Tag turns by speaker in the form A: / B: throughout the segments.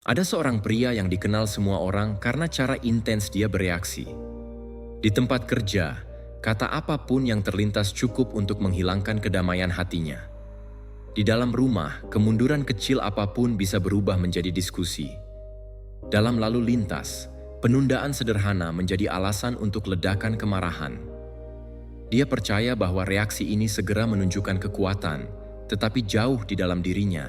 A: Ada seorang pria yang dikenal semua orang karena cara intens dia bereaksi. Di tempat kerja, kata apapun yang terlintas cukup untuk menghilangkan kedamaian hatinya. Di dalam rumah, kemunduran kecil apapun bisa berubah menjadi diskusi. Dalam lalu lintas, penundaan sederhana menjadi alasan untuk ledakan kemarahan. Dia percaya bahwa reaksi ini segera menunjukkan kekuatan, tetapi jauh di dalam dirinya,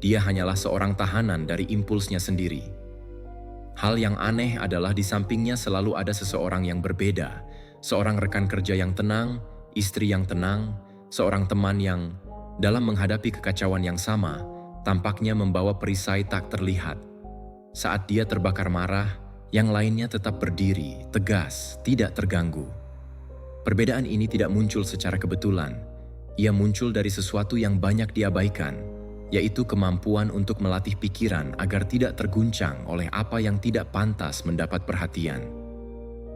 A: dia hanyalah seorang tahanan dari impulsnya sendiri. Hal yang aneh adalah di sampingnya selalu ada seseorang yang berbeda, seorang rekan kerja yang tenang, istri yang tenang, seorang teman yang, dalam menghadapi kekacauan yang sama, tampaknya membawa perisai tak terlihat. Saat dia terbakar marah, yang lainnya tetap berdiri, tegas, tidak terganggu. Perbedaan ini tidak muncul secara kebetulan. Ia muncul dari sesuatu yang banyak diabaikan, yaitu kemampuan untuk melatih pikiran agar tidak terguncang oleh apa yang tidak pantas mendapat perhatian.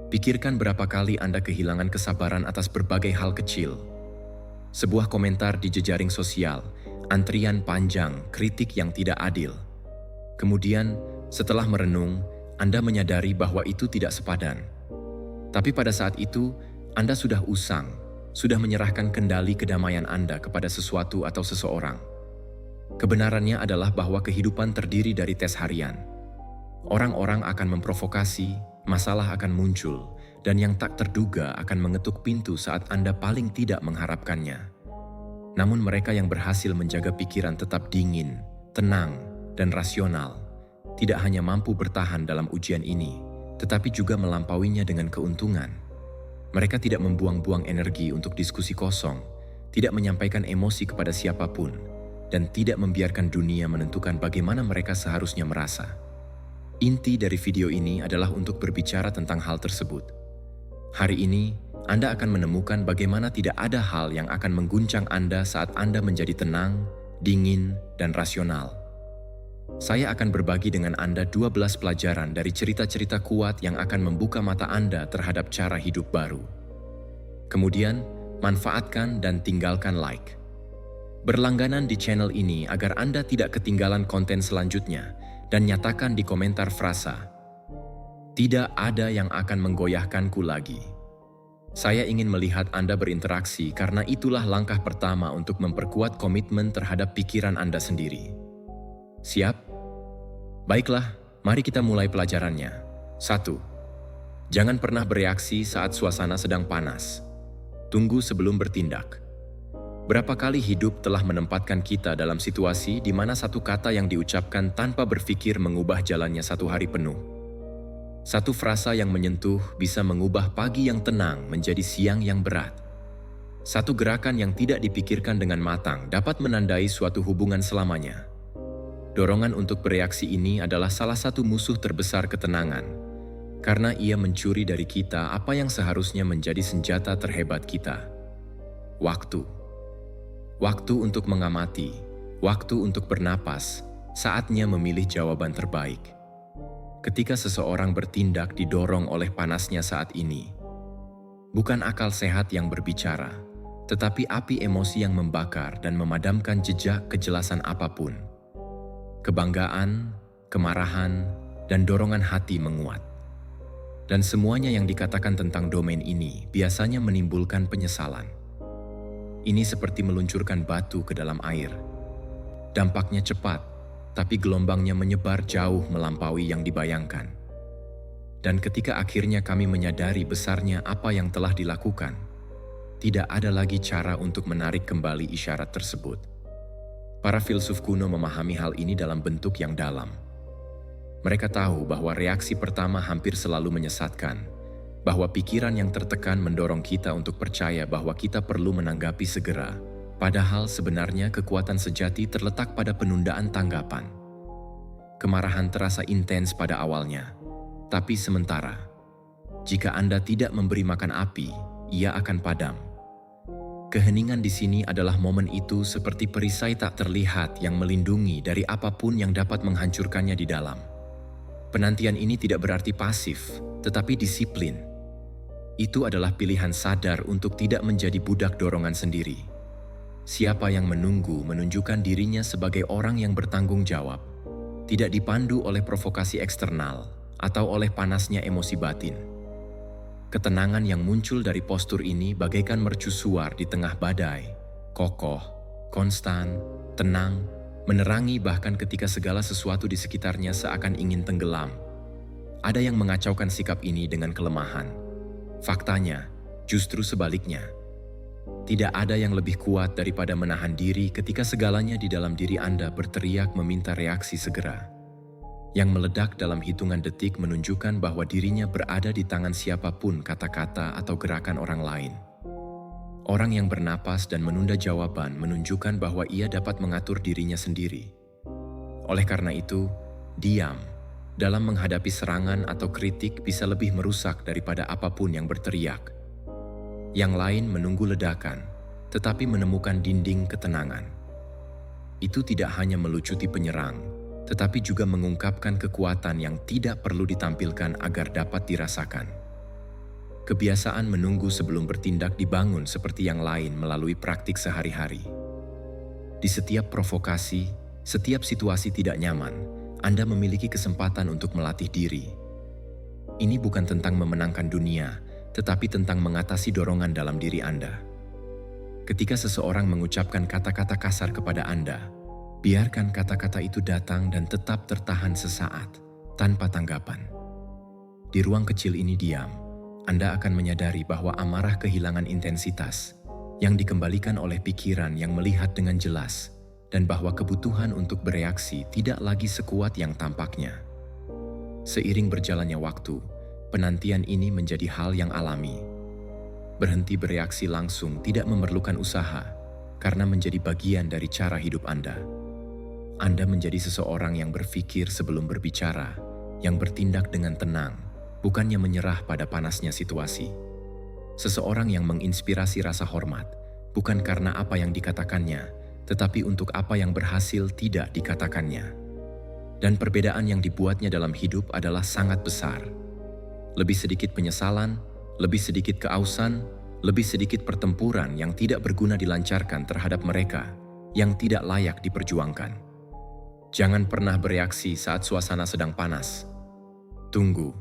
A: Pikirkan berapa kali Anda kehilangan kesabaran atas berbagai hal kecil. Sebuah komentar di jejaring sosial, antrian panjang, kritik yang tidak adil. Kemudian, setelah merenung, Anda menyadari bahwa itu tidak sepadan. Tapi pada saat itu, Anda sudah usang, sudah menyerahkan kendali kedamaian Anda kepada sesuatu atau seseorang. Kebenarannya adalah bahwa kehidupan terdiri dari tes harian. Orang-orang akan memprovokasi, masalah akan muncul, dan yang tak terduga akan mengetuk pintu saat Anda paling tidak mengharapkannya. Namun mereka yang berhasil menjaga pikiran tetap dingin, tenang, dan rasional, tidak hanya mampu bertahan dalam ujian ini, tetapi juga melampauinya dengan keuntungan. Mereka tidak membuang-buang energi untuk diskusi kosong, tidak menyampaikan emosi kepada siapapun, dan tidak membiarkan dunia menentukan bagaimana mereka seharusnya merasa. Inti dari video ini adalah untuk berbicara tentang hal tersebut. Hari ini, Anda akan menemukan bagaimana tidak ada hal yang akan mengguncang Anda saat Anda menjadi tenang, dingin, dan rasional. Saya akan berbagi dengan Anda 12 pelajaran dari cerita-cerita kuat yang akan membuka mata Anda terhadap cara hidup baru. Kemudian, manfaatkan dan tinggalkan like. Berlangganan di channel ini agar Anda tidak ketinggalan konten selanjutnya dan nyatakan di komentar frasa, "Tidak ada yang akan menggoyahkanku lagi." Saya ingin melihat Anda berinteraksi karena itulah langkah pertama untuk memperkuat komitmen terhadap pikiran Anda sendiri. Siap? Baiklah, mari kita mulai pelajarannya. 1. Jangan pernah bereaksi saat suasana sedang panas. Tunggu sebelum bertindak. Berapa kali hidup telah menempatkan kita dalam situasi di mana satu kata yang diucapkan tanpa berpikir mengubah jalannya satu hari penuh. Satu frasa yang menyentuh bisa mengubah pagi yang tenang menjadi siang yang berat. Satu gerakan yang tidak dipikirkan dengan matang dapat menandai suatu hubungan selamanya. Dorongan untuk bereaksi ini adalah salah satu musuh terbesar ketenangan, karena ia mencuri dari kita apa yang seharusnya menjadi senjata terhebat kita. Waktu. Waktu untuk mengamati, waktu untuk bernapas, saatnya memilih jawaban terbaik. Ketika seseorang bertindak didorong oleh panasnya saat ini, bukan akal sehat yang berbicara, tetapi api emosi yang membakar dan memadamkan jejak kejelasan apapun. Kebanggaan, kemarahan, dan dorongan hati menguat. Dan semuanya yang dikatakan tentang domain ini biasanya menimbulkan penyesalan. Ini seperti meluncurkan batu ke dalam air. Dampaknya cepat, tapi gelombangnya menyebar jauh melampaui yang dibayangkan. Dan ketika akhirnya kami menyadari besarnya apa yang telah dilakukan, tidak ada lagi cara untuk menarik kembali isyarat tersebut. Para filsuf kuno memahami hal ini dalam bentuk yang dalam. Mereka tahu bahwa reaksi pertama hampir selalu menyesatkan, bahwa pikiran yang tertekan mendorong kita untuk percaya bahwa kita perlu menanggapi segera, padahal sebenarnya kekuatan sejati terletak pada penundaan tanggapan. Kemarahan terasa intens pada awalnya, tapi sementara, jika Anda tidak memberi makan api, ia akan padam. Keheningan di sini adalah momen itu seperti perisai tak terlihat yang melindungi dari apapun yang dapat menghancurkannya di dalam. Penantian ini tidak berarti pasif, tetapi disiplin. Itu adalah pilihan sadar untuk tidak menjadi budak dorongan sendiri. Siapa yang menunggu menunjukkan dirinya sebagai orang yang bertanggung jawab. tidak dipandu oleh provokasi eksternal atau oleh panasnya emosi batin. Ketenangan yang muncul dari postur ini bagaikan mercusuar di tengah badai, kokoh, konstan, tenang, menerangi bahkan ketika segala sesuatu di sekitarnya seakan ingin tenggelam. Ada yang mengacaukan sikap ini dengan kelemahan. Faktanya, justru sebaliknya. Tidak ada yang lebih kuat daripada menahan diri ketika segalanya di dalam diri Anda berteriak meminta reaksi segera. Yang meledak dalam hitungan detik menunjukkan bahwa dirinya berada di tangan siapapun kata-kata atau gerakan orang lain. Orang yang bernapas dan menunda jawaban menunjukkan bahwa ia dapat mengatur dirinya sendiri. Oleh karena itu, diam dalam menghadapi serangan atau kritik bisa lebih merusak daripada apapun yang berteriak. Yang lain menunggu ledakan, tetapi menemukan dinding ketenangan. Itu tidak hanya melucuti penyerang, tetapi juga mengungkapkan kekuatan yang tidak perlu ditampilkan agar dapat dirasakan. Kebiasaan menunggu sebelum bertindak dibangun seperti yang lain melalui praktik sehari-hari. Di setiap provokasi, setiap situasi tidak nyaman, Anda memiliki kesempatan untuk melatih diri. Ini bukan tentang memenangkan dunia, tetapi tentang mengatasi dorongan dalam diri Anda. Ketika seseorang mengucapkan kata-kata kasar kepada Anda, biarkan kata-kata itu datang dan tetap tertahan sesaat, tanpa tanggapan. Di ruang kecil ini diam, Anda akan menyadari bahwa amarah kehilangan intensitas, yang dikembalikan oleh pikiran yang melihat dengan jelas, dan bahwa kebutuhan untuk bereaksi tidak lagi sekuat yang tampaknya. Seiring berjalannya waktu, penantian ini menjadi hal yang alami. Berhenti bereaksi langsung tidak memerlukan usaha, karena menjadi bagian dari cara hidup Anda. Anda menjadi seseorang yang berpikir sebelum berbicara, yang bertindak dengan tenang, bukannya menyerah pada panasnya situasi. Seseorang yang menginspirasi rasa hormat, bukan karena apa yang dikatakannya, tetapi untuk apa yang berhasil tidak dikatakannya. Dan perbedaan yang dibuatnya dalam hidup adalah sangat besar. Lebih sedikit penyesalan, lebih sedikit keausan, lebih sedikit pertempuran yang tidak berguna dilancarkan terhadap mereka yang tidak layak diperjuangkan. Jangan pernah bereaksi saat suasana sedang panas. Tunggu,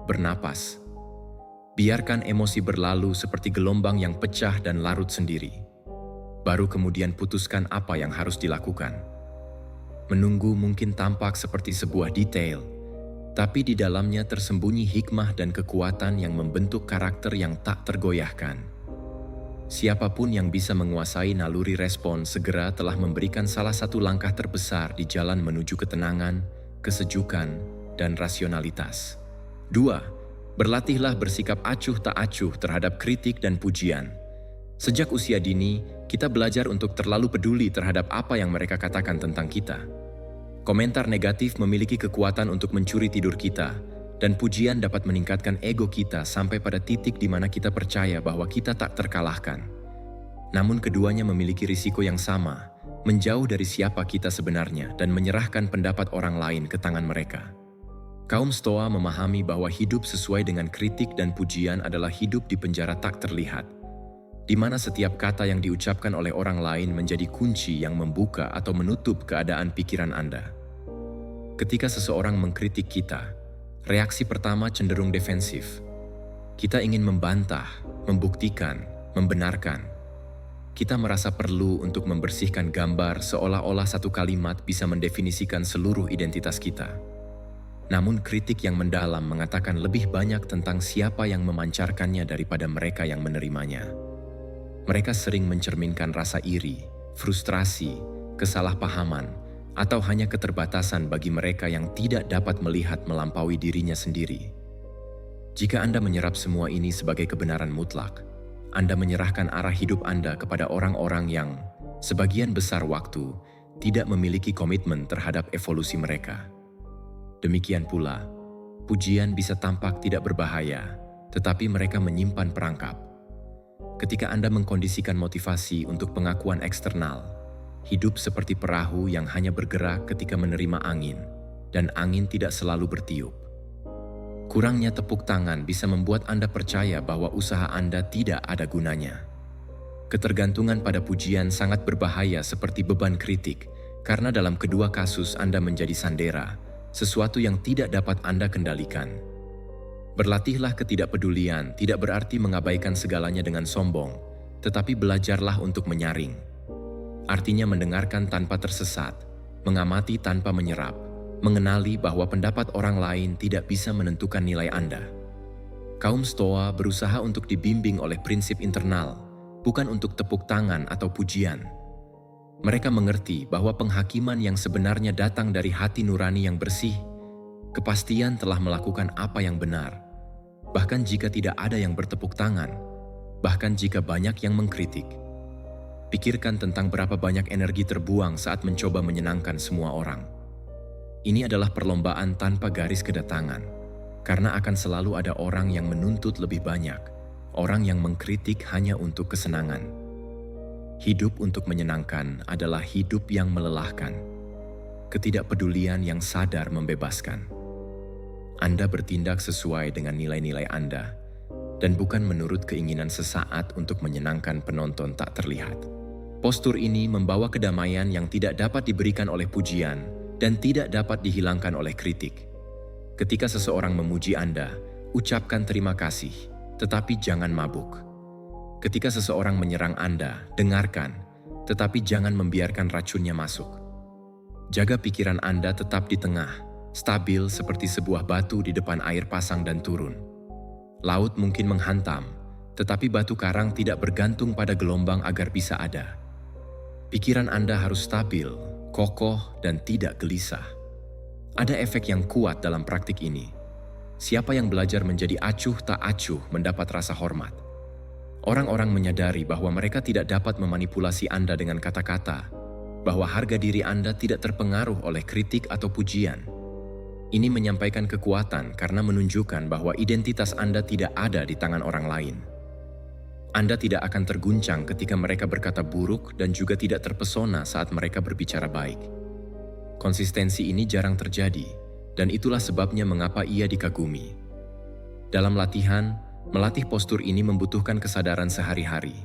A: bernapas. Biarkan emosi berlalu seperti gelombang yang pecah dan larut sendiri. Baru kemudian putuskan apa yang harus dilakukan. Menunggu mungkin tampak seperti sebuah detail, tapi di dalamnya tersembunyi hikmah dan kekuatan yang membentuk karakter yang tak tergoyahkan. Siapapun yang bisa menguasai naluri respon segera telah memberikan salah satu langkah terbesar di jalan menuju ketenangan, kesejukan, dan rasionalitas. 2. Berlatihlah bersikap acuh tak acuh terhadap kritik dan pujian. Sejak usia dini, kita belajar untuk terlalu peduli terhadap apa yang mereka katakan tentang kita. Komentar negatif memiliki kekuatan untuk mencuri tidur kita, dan pujian dapat meningkatkan ego kita sampai pada titik di mana kita percaya bahwa kita tak terkalahkan. Namun keduanya memiliki risiko yang sama, menjauh dari siapa kita sebenarnya dan menyerahkan pendapat orang lain ke tangan mereka. Kaum Stoa memahami bahwa hidup sesuai dengan kritik dan pujian adalah hidup di penjara tak terlihat, di mana setiap kata yang diucapkan oleh orang lain menjadi kunci yang membuka atau menutup keadaan pikiran Anda. Ketika seseorang mengkritik kita, reaksi pertama cenderung defensif. Kita ingin membantah, membuktikan, membenarkan. Kita merasa perlu untuk membersihkan gambar seolah-olah satu kalimat bisa mendefinisikan seluruh identitas kita. Namun kritik yang mendalam mengatakan lebih banyak tentang siapa yang memancarkannya daripada mereka yang menerimanya. Mereka sering mencerminkan rasa iri, frustrasi, kesalahpahaman, atau hanya keterbatasan bagi mereka yang tidak dapat melihat melampaui dirinya sendiri. Jika Anda menyerap semua ini sebagai kebenaran mutlak, Anda menyerahkan arah hidup Anda kepada orang-orang yang, sebagian besar waktu, tidak memiliki komitmen terhadap evolusi mereka. Demikian pula, pujian bisa tampak tidak berbahaya, tetapi mereka menyimpan perangkap. Ketika Anda mengkondisikan motivasi untuk pengakuan eksternal, hidup seperti perahu yang hanya bergerak ketika menerima angin, dan angin tidak selalu bertiup. Kurangnya tepuk tangan bisa membuat Anda percaya bahwa usaha Anda tidak ada gunanya. Ketergantungan pada pujian sangat berbahaya seperti beban kritik Karena dalam kedua kasus Anda menjadi sandera, sesuatu yang tidak dapat Anda kendalikan. Berlatihlah ketidakpedulian tidak berarti mengabaikan segalanya dengan sombong, tetapi belajarlah untuk menyaring. Artinya mendengarkan tanpa tersesat, mengamati tanpa menyerap, mengenali bahwa pendapat orang lain tidak bisa menentukan nilai Anda. Kaum Stoa berusaha untuk dibimbing oleh prinsip internal, bukan untuk tepuk tangan atau pujian. Mereka mengerti bahwa penghakiman yang sebenarnya datang dari hati nurani yang bersih, kepastian telah melakukan apa yang benar, bahkan jika tidak ada yang bertepuk tangan, bahkan jika banyak yang mengkritik. Pikirkan tentang berapa banyak energi terbuang saat mencoba menyenangkan semua orang. Ini adalah perlombaan tanpa garis kedatangan, karena akan selalu ada orang yang menuntut lebih banyak, orang yang mengkritik hanya untuk kesenangan. Hidup untuk menyenangkan adalah hidup yang melelahkan. Ketidakpedulian yang sadar membebaskan. Anda bertindak sesuai dengan nilai-nilai Anda, dan bukan menurut keinginan sesaat untuk menyenangkan penonton tak terlihat. Postur ini membawa kedamaian yang tidak dapat diberikan oleh pujian dan tidak dapat dihilangkan oleh kritik. Ketika seseorang memuji Anda, ucapkan terima kasih, tetapi jangan mabuk. Ketika seseorang menyerang Anda, dengarkan, tetapi jangan membiarkan racunnya masuk. Jaga pikiran Anda tetap di tengah, stabil seperti sebuah batu di depan air pasang dan turun. Laut mungkin menghantam, tetapi batu karang tidak bergantung pada gelombang agar bisa ada. Pikiran Anda harus stabil, kokoh, dan tidak gelisah. Ada efek yang kuat dalam praktik ini. Siapa yang belajar menjadi acuh tak acuh mendapat rasa hormat. Orang-orang menyadari bahwa mereka tidak dapat memanipulasi Anda dengan kata-kata, bahwa harga diri Anda tidak terpengaruh oleh kritik atau pujian. Ini menyampaikan kekuatan karena menunjukkan bahwa identitas Anda tidak ada di tangan orang lain. Anda tidak akan terguncang ketika mereka berkata buruk dan juga tidak terpesona saat mereka berbicara baik. Konsistensi ini jarang terjadi, dan itulah sebabnya mengapa ia dikagumi. Dalam latihan, melatih postur ini membutuhkan kesadaran sehari-hari.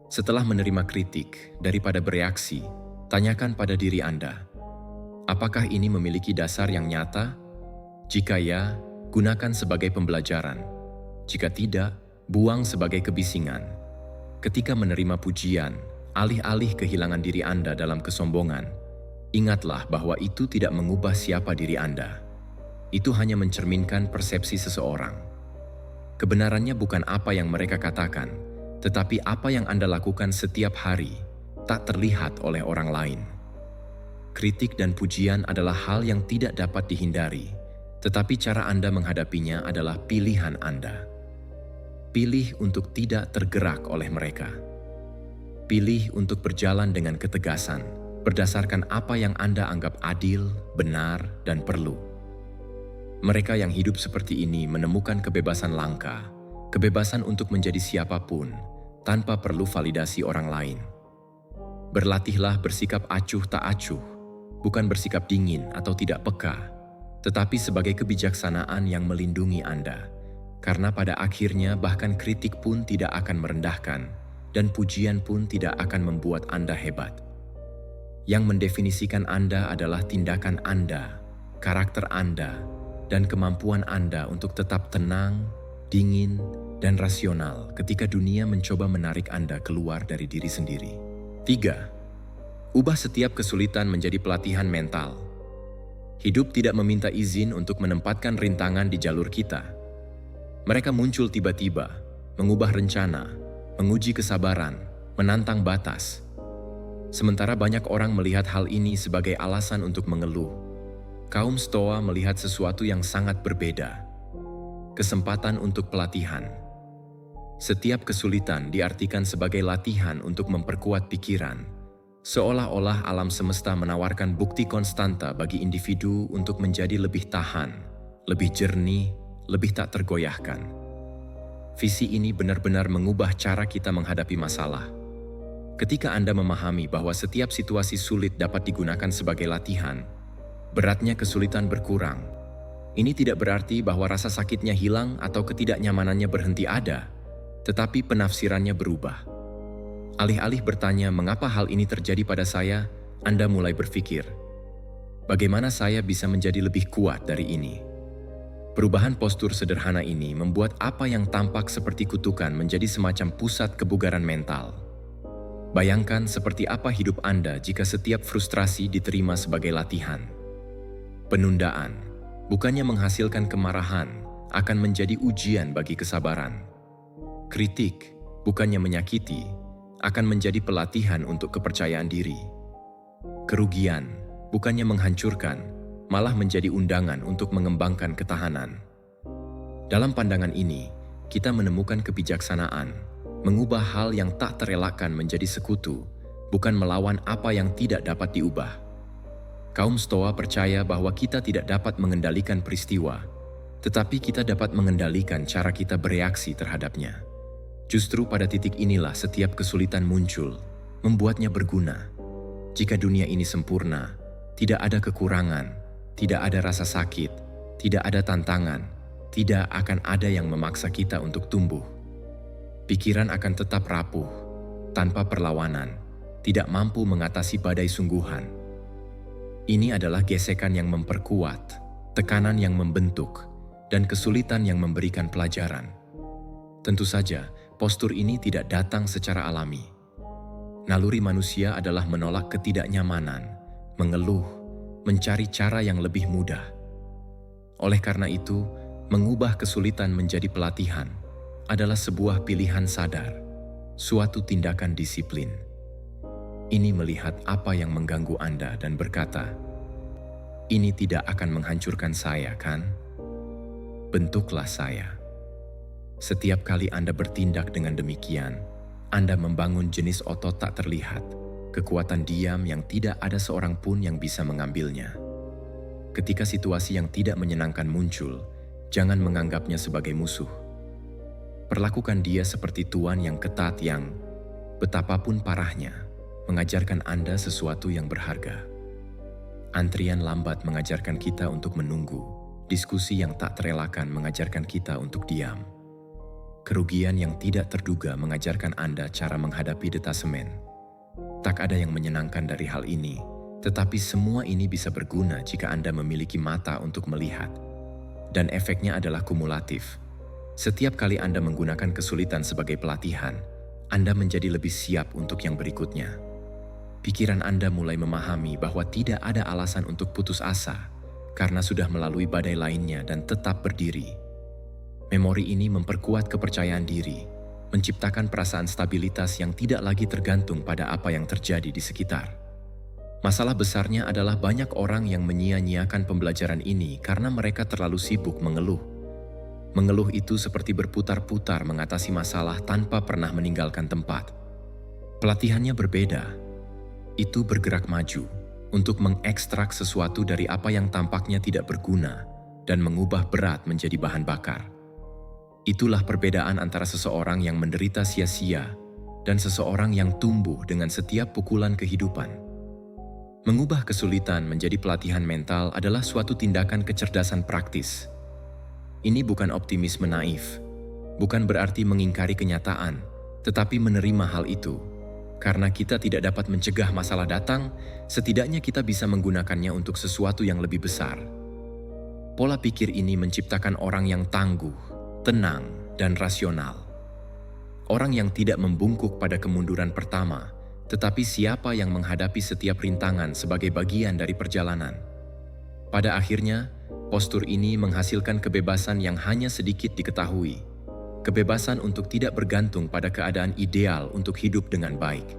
A: Setelah menerima kritik, daripada bereaksi, tanyakan pada diri Anda, apakah ini memiliki dasar yang nyata? Jika ya, gunakan sebagai pembelajaran. Jika tidak, buang sebagai kebisingan. Ketika menerima pujian, alih-alih kehilangan diri Anda dalam kesombongan, ingatlah bahwa itu tidak mengubah siapa diri Anda. Itu hanya mencerminkan persepsi seseorang. Kebenarannya bukan apa yang mereka katakan, tetapi apa yang Anda lakukan setiap hari, tak terlihat oleh orang lain. Kritik dan pujian adalah hal yang tidak dapat dihindari, tetapi cara Anda menghadapinya adalah pilihan Anda. Pilih untuk tidak tergerak oleh mereka. Pilih untuk berjalan dengan ketegasan, berdasarkan apa yang Anda anggap adil, benar, dan perlu. Mereka yang hidup seperti ini menemukan kebebasan langka, kebebasan untuk menjadi siapapun, tanpa perlu validasi orang lain. Berlatihlah bersikap acuh tak acuh, bukan bersikap dingin atau tidak peka, tetapi sebagai kebijaksanaan yang melindungi Anda. Karena pada akhirnya bahkan kritik pun tidak akan merendahkan, dan pujian pun tidak akan membuat Anda hebat. Yang mendefinisikan Anda adalah tindakan Anda, karakter Anda, dan kemampuan Anda untuk tetap tenang, dingin, dan rasional ketika dunia mencoba menarik Anda keluar dari diri sendiri. 3. Ubah setiap kesulitan menjadi pelatihan mental. Hidup tidak meminta izin untuk menempatkan rintangan di jalur kita. Mereka muncul tiba-tiba, mengubah rencana, menguji kesabaran, menantang batas. Sementara banyak orang melihat hal ini sebagai alasan untuk mengeluh, kaum Stoa melihat sesuatu yang sangat berbeda. Kesempatan untuk pelatihan. Setiap kesulitan diartikan sebagai latihan untuk memperkuat pikiran, seolah-olah alam semesta menawarkan bukti konstanta bagi individu untuk menjadi lebih tahan, lebih jernih, lebih tak tergoyahkan. Visi ini benar-benar mengubah cara kita menghadapi masalah. Ketika Anda memahami bahwa setiap situasi sulit dapat digunakan sebagai latihan, beratnya kesulitan berkurang. Ini tidak berarti bahwa rasa sakitnya hilang atau ketidaknyamanannya berhenti ada, tetapi penafsirannya berubah. Alih-alih bertanya mengapa hal ini terjadi pada saya, Anda mulai berpikir, bagaimana saya bisa menjadi lebih kuat dari ini? Perubahan postur sederhana ini membuat apa yang tampak seperti kutukan menjadi semacam pusat kebugaran mental. Bayangkan seperti apa hidup Anda jika setiap frustrasi diterima sebagai latihan. Penundaan, bukannya menghasilkan kemarahan, akan menjadi ujian bagi kesabaran. Kritik, bukannya menyakiti, akan menjadi pelatihan untuk kepercayaan diri. Kerugian, bukannya menghancurkan, malah menjadi undangan untuk mengembangkan ketahanan. Dalam pandangan ini, kita menemukan kebijaksanaan, mengubah hal yang tak terelakkan menjadi sekutu, bukan melawan apa yang tidak dapat diubah. Kaum Stoa percaya bahwa kita tidak dapat mengendalikan peristiwa, tetapi kita dapat mengendalikan cara kita bereaksi terhadapnya. Justru pada titik inilah setiap kesulitan muncul, membuatnya berguna. Jika dunia ini sempurna, tidak ada kekurangan, tidak ada rasa sakit, tidak ada tantangan, tidak akan ada yang memaksa kita untuk tumbuh. Pikiran akan tetap rapuh, tanpa perlawanan, tidak mampu mengatasi badai sungguhan. Ini adalah gesekan yang memperkuat, tekanan yang membentuk, dan kesulitan yang memberikan pelajaran. Tentu saja, postur ini tidak datang secara alami. Naluri manusia adalah menolak ketidaknyamanan, mengeluh, mencari cara yang lebih mudah. Oleh karena itu, mengubah kesulitan menjadi pelatihan adalah sebuah pilihan sadar, suatu tindakan disiplin. Ini melihat apa yang mengganggu Anda dan berkata, "Ini tidak akan menghancurkan saya, kan? Bentuklah saya." Setiap kali Anda bertindak dengan demikian, Anda membangun jenis otot tak terlihat, kekuatan diam yang tidak ada seorang pun yang bisa mengambilnya. Ketika situasi yang tidak menyenangkan muncul, jangan menganggapnya sebagai musuh. Perlakukan dia seperti tuan yang ketat yang, betapapun parahnya, mengajarkan Anda sesuatu yang berharga. Antrian lambat mengajarkan kita untuk menunggu, diskusi yang tak terelakkan mengajarkan kita untuk diam. Kerugian yang tidak terduga mengajarkan Anda cara menghadapi detasemen. Tak ada yang menyenangkan dari hal ini, tetapi semua ini bisa berguna jika Anda memiliki mata untuk melihat. Dan efeknya adalah kumulatif. Setiap kali Anda menggunakan kesulitan sebagai pelatihan, Anda menjadi lebih siap untuk yang berikutnya. Pikiran Anda mulai memahami bahwa tidak ada alasan untuk putus asa karena sudah melalui badai lainnya dan tetap berdiri. Memori ini memperkuat kepercayaan diri, menciptakan perasaan stabilitas yang tidak lagi tergantung pada apa yang terjadi di sekitar. Masalah besarnya adalah banyak orang yang menyia-nyiakan pembelajaran ini karena mereka terlalu sibuk mengeluh. Mengeluh itu seperti berputar-putar mengatasi masalah tanpa pernah meninggalkan tempat. Pelatihannya berbeda. Itu bergerak maju untuk mengekstrak sesuatu dari apa yang tampaknya tidak berguna dan mengubah berat menjadi bahan bakar. Itulah perbedaan antara seseorang yang menderita sia-sia dan seseorang yang tumbuh dengan setiap pukulan kehidupan. Mengubah kesulitan menjadi pelatihan mental adalah suatu tindakan kecerdasan praktis. Ini bukan optimisme naif, bukan berarti mengingkari kenyataan, tetapi menerima hal itu. Karena kita tidak dapat mencegah masalah datang, setidaknya kita bisa menggunakannya untuk sesuatu yang lebih besar. Pola pikir ini menciptakan orang yang tangguh, tenang, dan rasional. Orang yang tidak membungkuk pada kemunduran pertama, tetapi siapa yang menghadapi setiap rintangan sebagai bagian dari perjalanan. Pada akhirnya, postur ini menghasilkan kebebasan yang hanya sedikit diketahui. Kebebasan untuk tidak bergantung pada keadaan ideal untuk hidup dengan baik.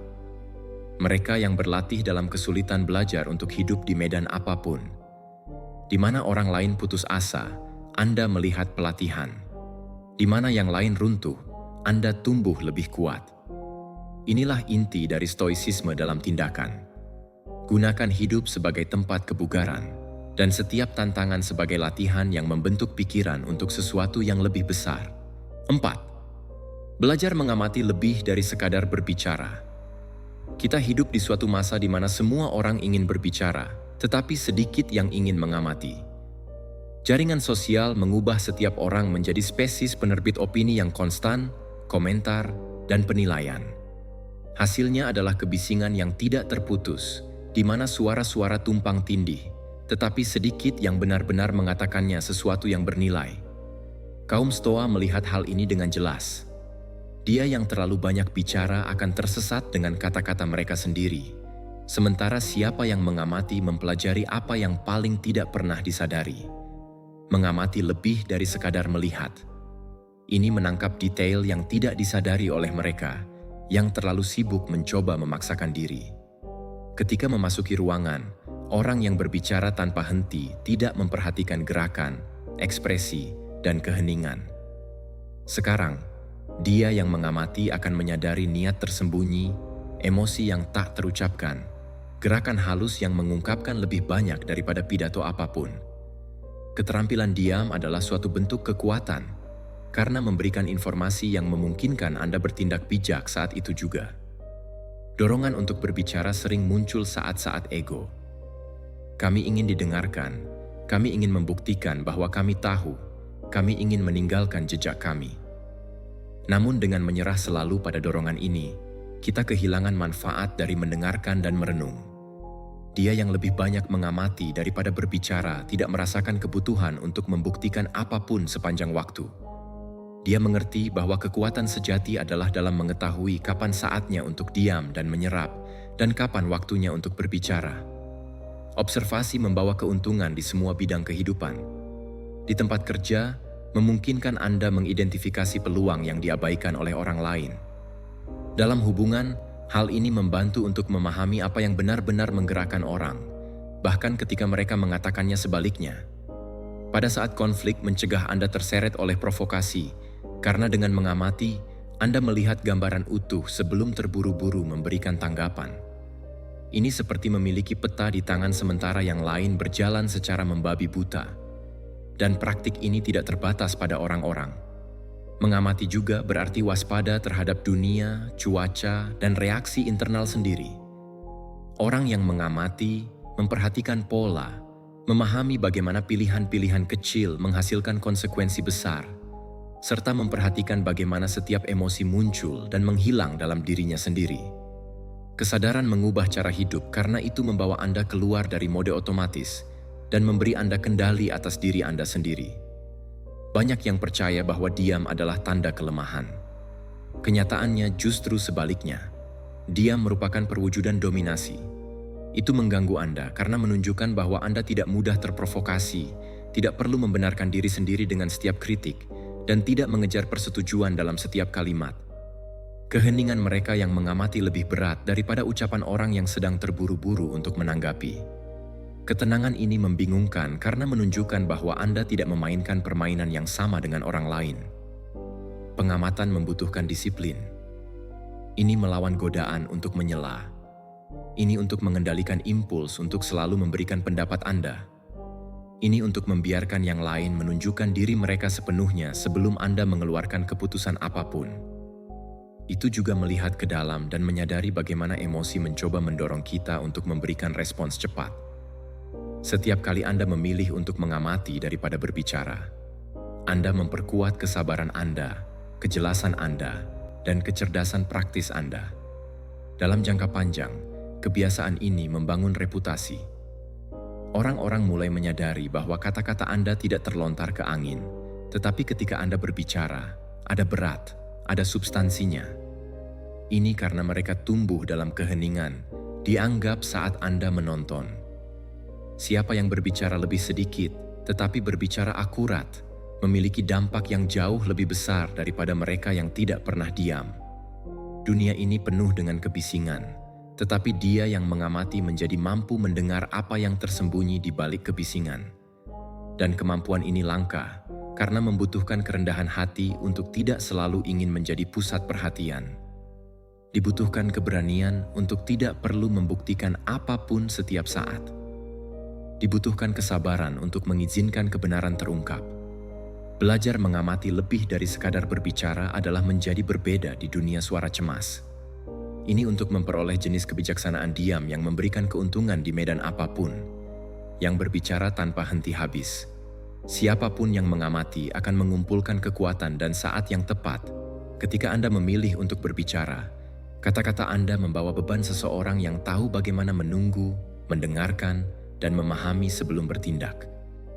A: Mereka yang berlatih dalam kesulitan belajar untuk hidup di medan apapun. Di mana orang lain putus asa, Anda melihat pelatihan. Di mana yang lain runtuh, Anda tumbuh lebih kuat. Inilah inti dari stoicisme dalam tindakan. Gunakan hidup sebagai tempat kebugaran, dan setiap tantangan sebagai latihan yang membentuk pikiran untuk sesuatu yang lebih besar. 4. Belajar mengamati lebih dari sekadar berbicara. Kita hidup di suatu masa di mana semua orang ingin berbicara, tetapi sedikit yang ingin mengamati. Jaringan sosial mengubah setiap orang menjadi spesies penerbit opini yang konstan, komentar, dan penilaian. Hasilnya adalah kebisingan yang tidak terputus, di mana suara-suara tumpang tindih, tetapi sedikit yang benar-benar mengatakannya sesuatu yang bernilai. Kaum Stoa melihat hal ini dengan jelas. Dia yang terlalu banyak bicara akan tersesat dengan kata-kata mereka sendiri, sementara siapa yang mengamati mempelajari apa yang paling tidak pernah disadari. Mengamati lebih dari sekadar melihat. Ini menangkap detail yang tidak disadari oleh mereka, yang terlalu sibuk mencoba memaksakan diri. Ketika memasuki ruangan, orang yang berbicara tanpa henti tidak memperhatikan gerakan, ekspresi, dan keheningan. Sekarang, dia yang mengamati akan menyadari niat tersembunyi, emosi yang tak terucapkan, gerakan halus yang mengungkapkan lebih banyak daripada pidato apapun. Keterampilan diam adalah suatu bentuk kekuatan, karena memberikan informasi yang memungkinkan Anda bertindak bijak saat itu juga. Dorongan untuk berbicara sering muncul saat-saat ego. Kami ingin didengarkan, kami ingin membuktikan bahwa kami tahu, kami ingin meninggalkan jejak kami. Namun dengan menyerah selalu pada dorongan ini, kita kehilangan manfaat dari mendengarkan dan merenung. Dia yang lebih banyak mengamati daripada berbicara tidak merasakan kebutuhan untuk membuktikan apapun sepanjang waktu. Dia mengerti bahwa kekuatan sejati adalah dalam mengetahui kapan saatnya untuk diam dan menyerap, dan kapan waktunya untuk berbicara. Observasi membawa keuntungan di semua bidang kehidupan. Di tempat kerja, memungkinkan Anda mengidentifikasi peluang yang diabaikan oleh orang lain. Dalam hubungan, hal ini membantu untuk memahami apa yang benar-benar menggerakkan orang, bahkan ketika mereka mengatakannya sebaliknya. Pada saat konflik mencegah Anda terseret oleh provokasi, karena dengan mengamati, Anda melihat gambaran utuh sebelum terburu-buru memberikan tanggapan. Ini seperti memiliki peta di tangan sementara yang lain berjalan secara membabi buta. Dan praktik ini tidak terbatas pada orang-orang. Mengamati juga berarti waspada terhadap dunia, cuaca, dan reaksi internal sendiri. Orang yang mengamati, memperhatikan pola, memahami bagaimana pilihan-pilihan kecil menghasilkan konsekuensi besar, serta memperhatikan bagaimana setiap emosi muncul dan menghilang dalam dirinya sendiri. Kesadaran mengubah cara hidup karena itu membawa Anda keluar dari mode otomatis dan memberi Anda kendali atas diri Anda sendiri. Banyak yang percaya bahwa diam adalah tanda kelemahan. Kenyataannya justru sebaliknya. Diam merupakan perwujudan dominasi. Itu mengganggu Anda karena menunjukkan bahwa Anda tidak mudah terprovokasi, tidak perlu membenarkan diri sendiri dengan setiap kritik, dan tidak mengejar persetujuan dalam setiap kalimat. Keheningan mereka yang mengamati lebih berat daripada ucapan orang yang sedang terburu-buru untuk menanggapi. Ketenangan ini membingungkan karena menunjukkan bahwa Anda tidak memainkan permainan yang sama dengan orang lain. Pengamatan membutuhkan disiplin. Ini melawan godaan untuk menyela. Ini untuk mengendalikan impuls untuk selalu memberikan pendapat Anda. Ini untuk membiarkan yang lain menunjukkan diri mereka sepenuhnya sebelum Anda mengeluarkan keputusan apapun. Itu juga melihat ke dalam dan menyadari bagaimana emosi mencoba mendorong kita untuk memberikan respons cepat. Setiap kali Anda memilih untuk mengamati daripada berbicara, Anda memperkuat kesabaran Anda, kejelasan Anda, dan kecerdasan praktis Anda. Dalam jangka panjang, kebiasaan ini membangun reputasi. Orang-orang mulai menyadari bahwa kata-kata Anda tidak terlontar ke angin, tetapi ketika Anda berbicara, ada berat, ada substansinya. Ini karena mereka tumbuh dalam keheningan, dianggap saat Anda menonton. Siapa yang berbicara lebih sedikit, tetapi berbicara akurat, memiliki dampak yang jauh lebih besar daripada mereka yang tidak pernah diam. Dunia ini penuh dengan kebisingan, tetapi dia yang mengamati menjadi mampu mendengar apa yang tersembunyi di balik kebisingan. Dan kemampuan ini langka, karena membutuhkan kerendahan hati untuk tidak selalu ingin menjadi pusat perhatian. Dibutuhkan keberanian untuk tidak perlu membuktikan apapun setiap saat. Dibutuhkan kesabaran untuk mengizinkan kebenaran terungkap. Belajar mengamati lebih dari sekadar berbicara adalah menjadi berbeda di dunia suara cemas. Ini untuk memperoleh jenis kebijaksanaan diam yang memberikan keuntungan di medan apapun. Yang berbicara tanpa henti habis. Siapapun yang mengamati akan mengumpulkan kekuatan dan saat yang tepat. Ketika Anda memilih untuk berbicara, Kata-kata Anda membawa beban seseorang yang tahu bagaimana menunggu, mendengarkan, dan memahami sebelum bertindak.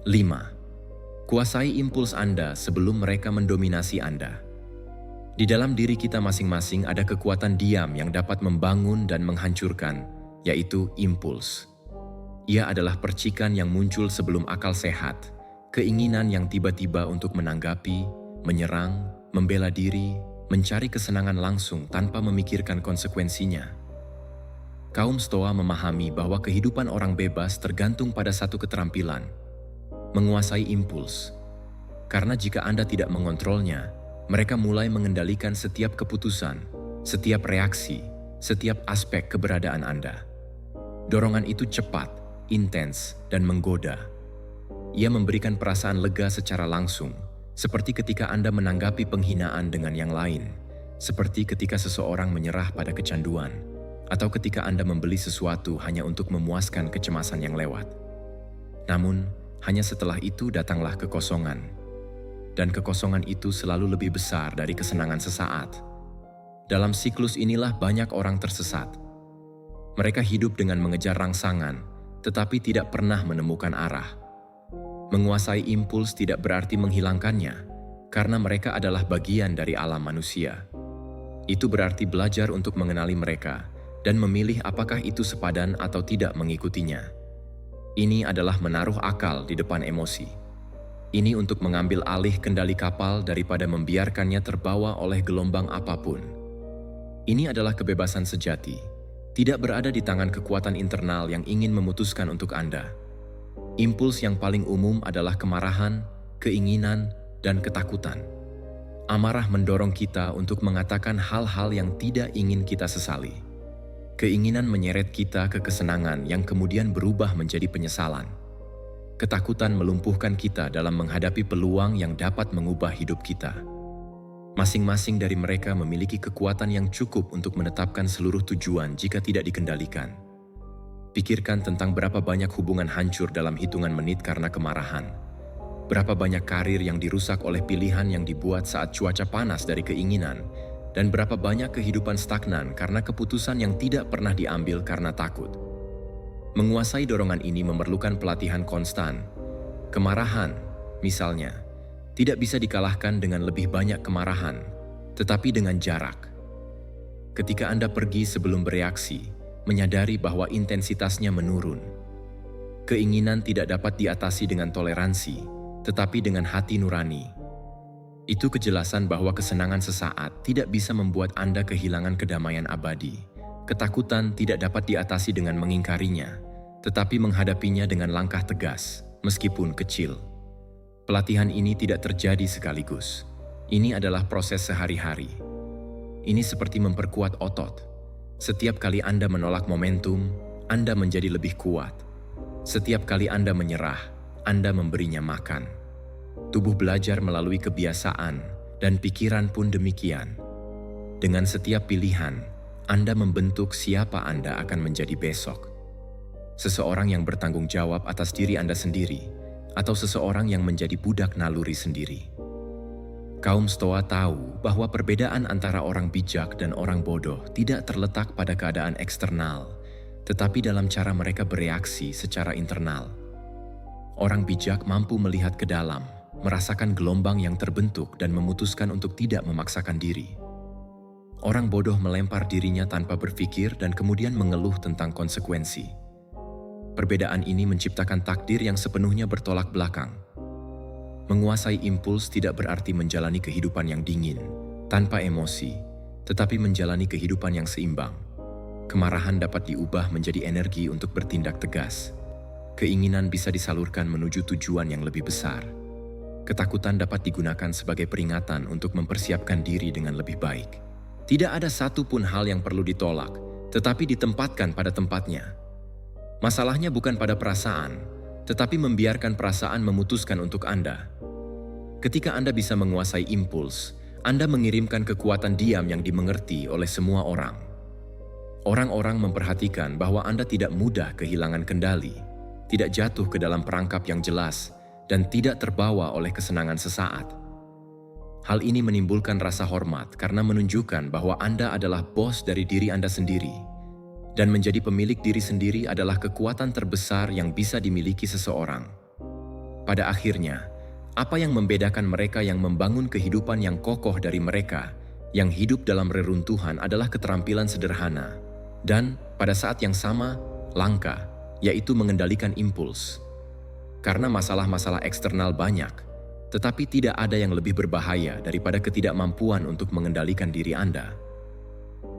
A: 5. Kuasai impuls Anda sebelum mereka mendominasi Anda. Di dalam diri kita masing-masing ada kekuatan diam yang dapat membangun dan menghancurkan, yaitu impuls. Ia adalah percikan yang muncul sebelum akal sehat, keinginan yang tiba-tiba untuk menanggapi, menyerang, membela diri, mencari kesenangan langsung tanpa memikirkan konsekuensinya. Kaum Stoa memahami bahwa kehidupan orang bebas tergantung pada satu keterampilan, menguasai impuls. Karena jika Anda tidak mengontrolnya, mereka mulai mengendalikan setiap keputusan, setiap reaksi, setiap aspek keberadaan Anda. Dorongan itu cepat, intens, dan menggoda. Ia memberikan perasaan lega secara langsung, seperti ketika Anda menanggapi penghinaan dengan yang lain, seperti ketika seseorang menyerah pada kecanduan, atau ketika Anda membeli sesuatu hanya untuk memuaskan kecemasan yang lewat. Namun, hanya setelah itu datanglah kekosongan. Dan kekosongan itu selalu lebih besar dari kesenangan sesaat. Dalam siklus inilah banyak orang tersesat. Mereka hidup dengan mengejar rangsangan, tetapi tidak pernah menemukan arah. Menguasai impuls tidak berarti menghilangkannya, karena mereka adalah bagian dari alam manusia. Itu berarti belajar untuk mengenali mereka dan memilih apakah itu sepadan atau tidak mengikutinya. Ini adalah menaruh akal di depan emosi. Ini untuk mengambil alih kendali kapal daripada membiarkannya terbawa oleh gelombang apapun. Ini adalah kebebasan sejati, tidak berada di tangan kekuatan internal yang ingin memutuskan untuk Anda. Impuls yang paling umum adalah kemarahan, keinginan, dan ketakutan. Amarah mendorong kita untuk mengatakan hal-hal yang tidak ingin kita sesali. Keinginan menyeret kita ke kesenangan yang kemudian berubah menjadi penyesalan. Ketakutan melumpuhkan kita dalam menghadapi peluang yang dapat mengubah hidup kita. Masing-masing dari mereka memiliki kekuatan yang cukup untuk menetapkan seluruh tujuan jika tidak dikendalikan. Pikirkan tentang berapa banyak hubungan hancur dalam hitungan menit karena kemarahan. Berapa banyak karir yang dirusak oleh pilihan yang dibuat saat cuaca panas dari keinginan, dan berapa banyak kehidupan stagnan karena keputusan yang tidak pernah diambil karena takut. Menguasai dorongan ini memerlukan pelatihan konstan. Kemarahan, misalnya, tidak bisa dikalahkan dengan lebih banyak kemarahan, tetapi dengan jarak. Ketika Anda pergi sebelum bereaksi, menyadari bahwa intensitasnya menurun. Keinginan tidak dapat diatasi dengan toleransi, tetapi dengan hati nurani. Itu kejelasan bahwa kesenangan sesaat tidak bisa membuat Anda kehilangan kedamaian abadi. Ketakutan tidak dapat diatasi dengan mengingkarinya, tetapi menghadapinya dengan langkah tegas, meskipun kecil. Pelatihan ini tidak terjadi sekaligus. Ini adalah proses sehari-hari. Ini seperti memperkuat otot. Setiap kali Anda menolak momentum, Anda menjadi lebih kuat. Setiap kali Anda menyerah, Anda memberinya makan. Tubuh belajar melalui kebiasaan, dan pikiran pun demikian. Dengan setiap pilihan, Anda membentuk siapa Anda akan menjadi besok. Seseorang yang bertanggung jawab atas diri Anda sendiri, atau seseorang yang menjadi budak naluri sendiri. Kaum Stoa tahu bahwa perbedaan antara orang bijak dan orang bodoh tidak terletak pada keadaan eksternal, tetapi dalam cara mereka bereaksi secara internal. Orang bijak mampu melihat ke dalam, merasakan gelombang yang terbentuk dan memutuskan untuk tidak memaksakan diri. Orang bodoh melempar dirinya tanpa berpikir dan kemudian mengeluh tentang konsekuensi. Perbedaan ini menciptakan takdir yang sepenuhnya bertolak belakang. Menguasai impuls tidak berarti menjalani kehidupan yang dingin, tanpa emosi, tetapi menjalani kehidupan yang seimbang. Kemarahan dapat diubah menjadi energi untuk bertindak tegas. Keinginan bisa disalurkan menuju tujuan yang lebih besar. Ketakutan dapat digunakan sebagai peringatan untuk mempersiapkan diri dengan lebih baik. Tidak ada satu pun hal yang perlu ditolak, tetapi ditempatkan pada tempatnya. Masalahnya bukan pada perasaan, tetapi membiarkan perasaan memutuskan untuk Anda. Ketika Anda bisa menguasai impuls, Anda mengirimkan kekuatan diam yang dimengerti oleh semua orang. Orang-orang memperhatikan bahwa Anda tidak mudah kehilangan kendali, tidak jatuh ke dalam perangkap yang jelas, dan tidak terbawa oleh kesenangan sesaat. Hal ini menimbulkan rasa hormat karena menunjukkan bahwa Anda adalah bos dari diri Anda sendiri. Dan menjadi pemilik diri sendiri adalah kekuatan terbesar yang bisa dimiliki seseorang. Pada akhirnya, apa yang membedakan mereka yang membangun kehidupan yang kokoh dari mereka yang hidup dalam reruntuhan adalah keterampilan sederhana. Dan pada saat yang sama, langka, yaitu mengendalikan impuls. Karena masalah-masalah eksternal banyak, tetapi tidak ada yang lebih berbahaya daripada ketidakmampuan untuk mengendalikan diri Anda.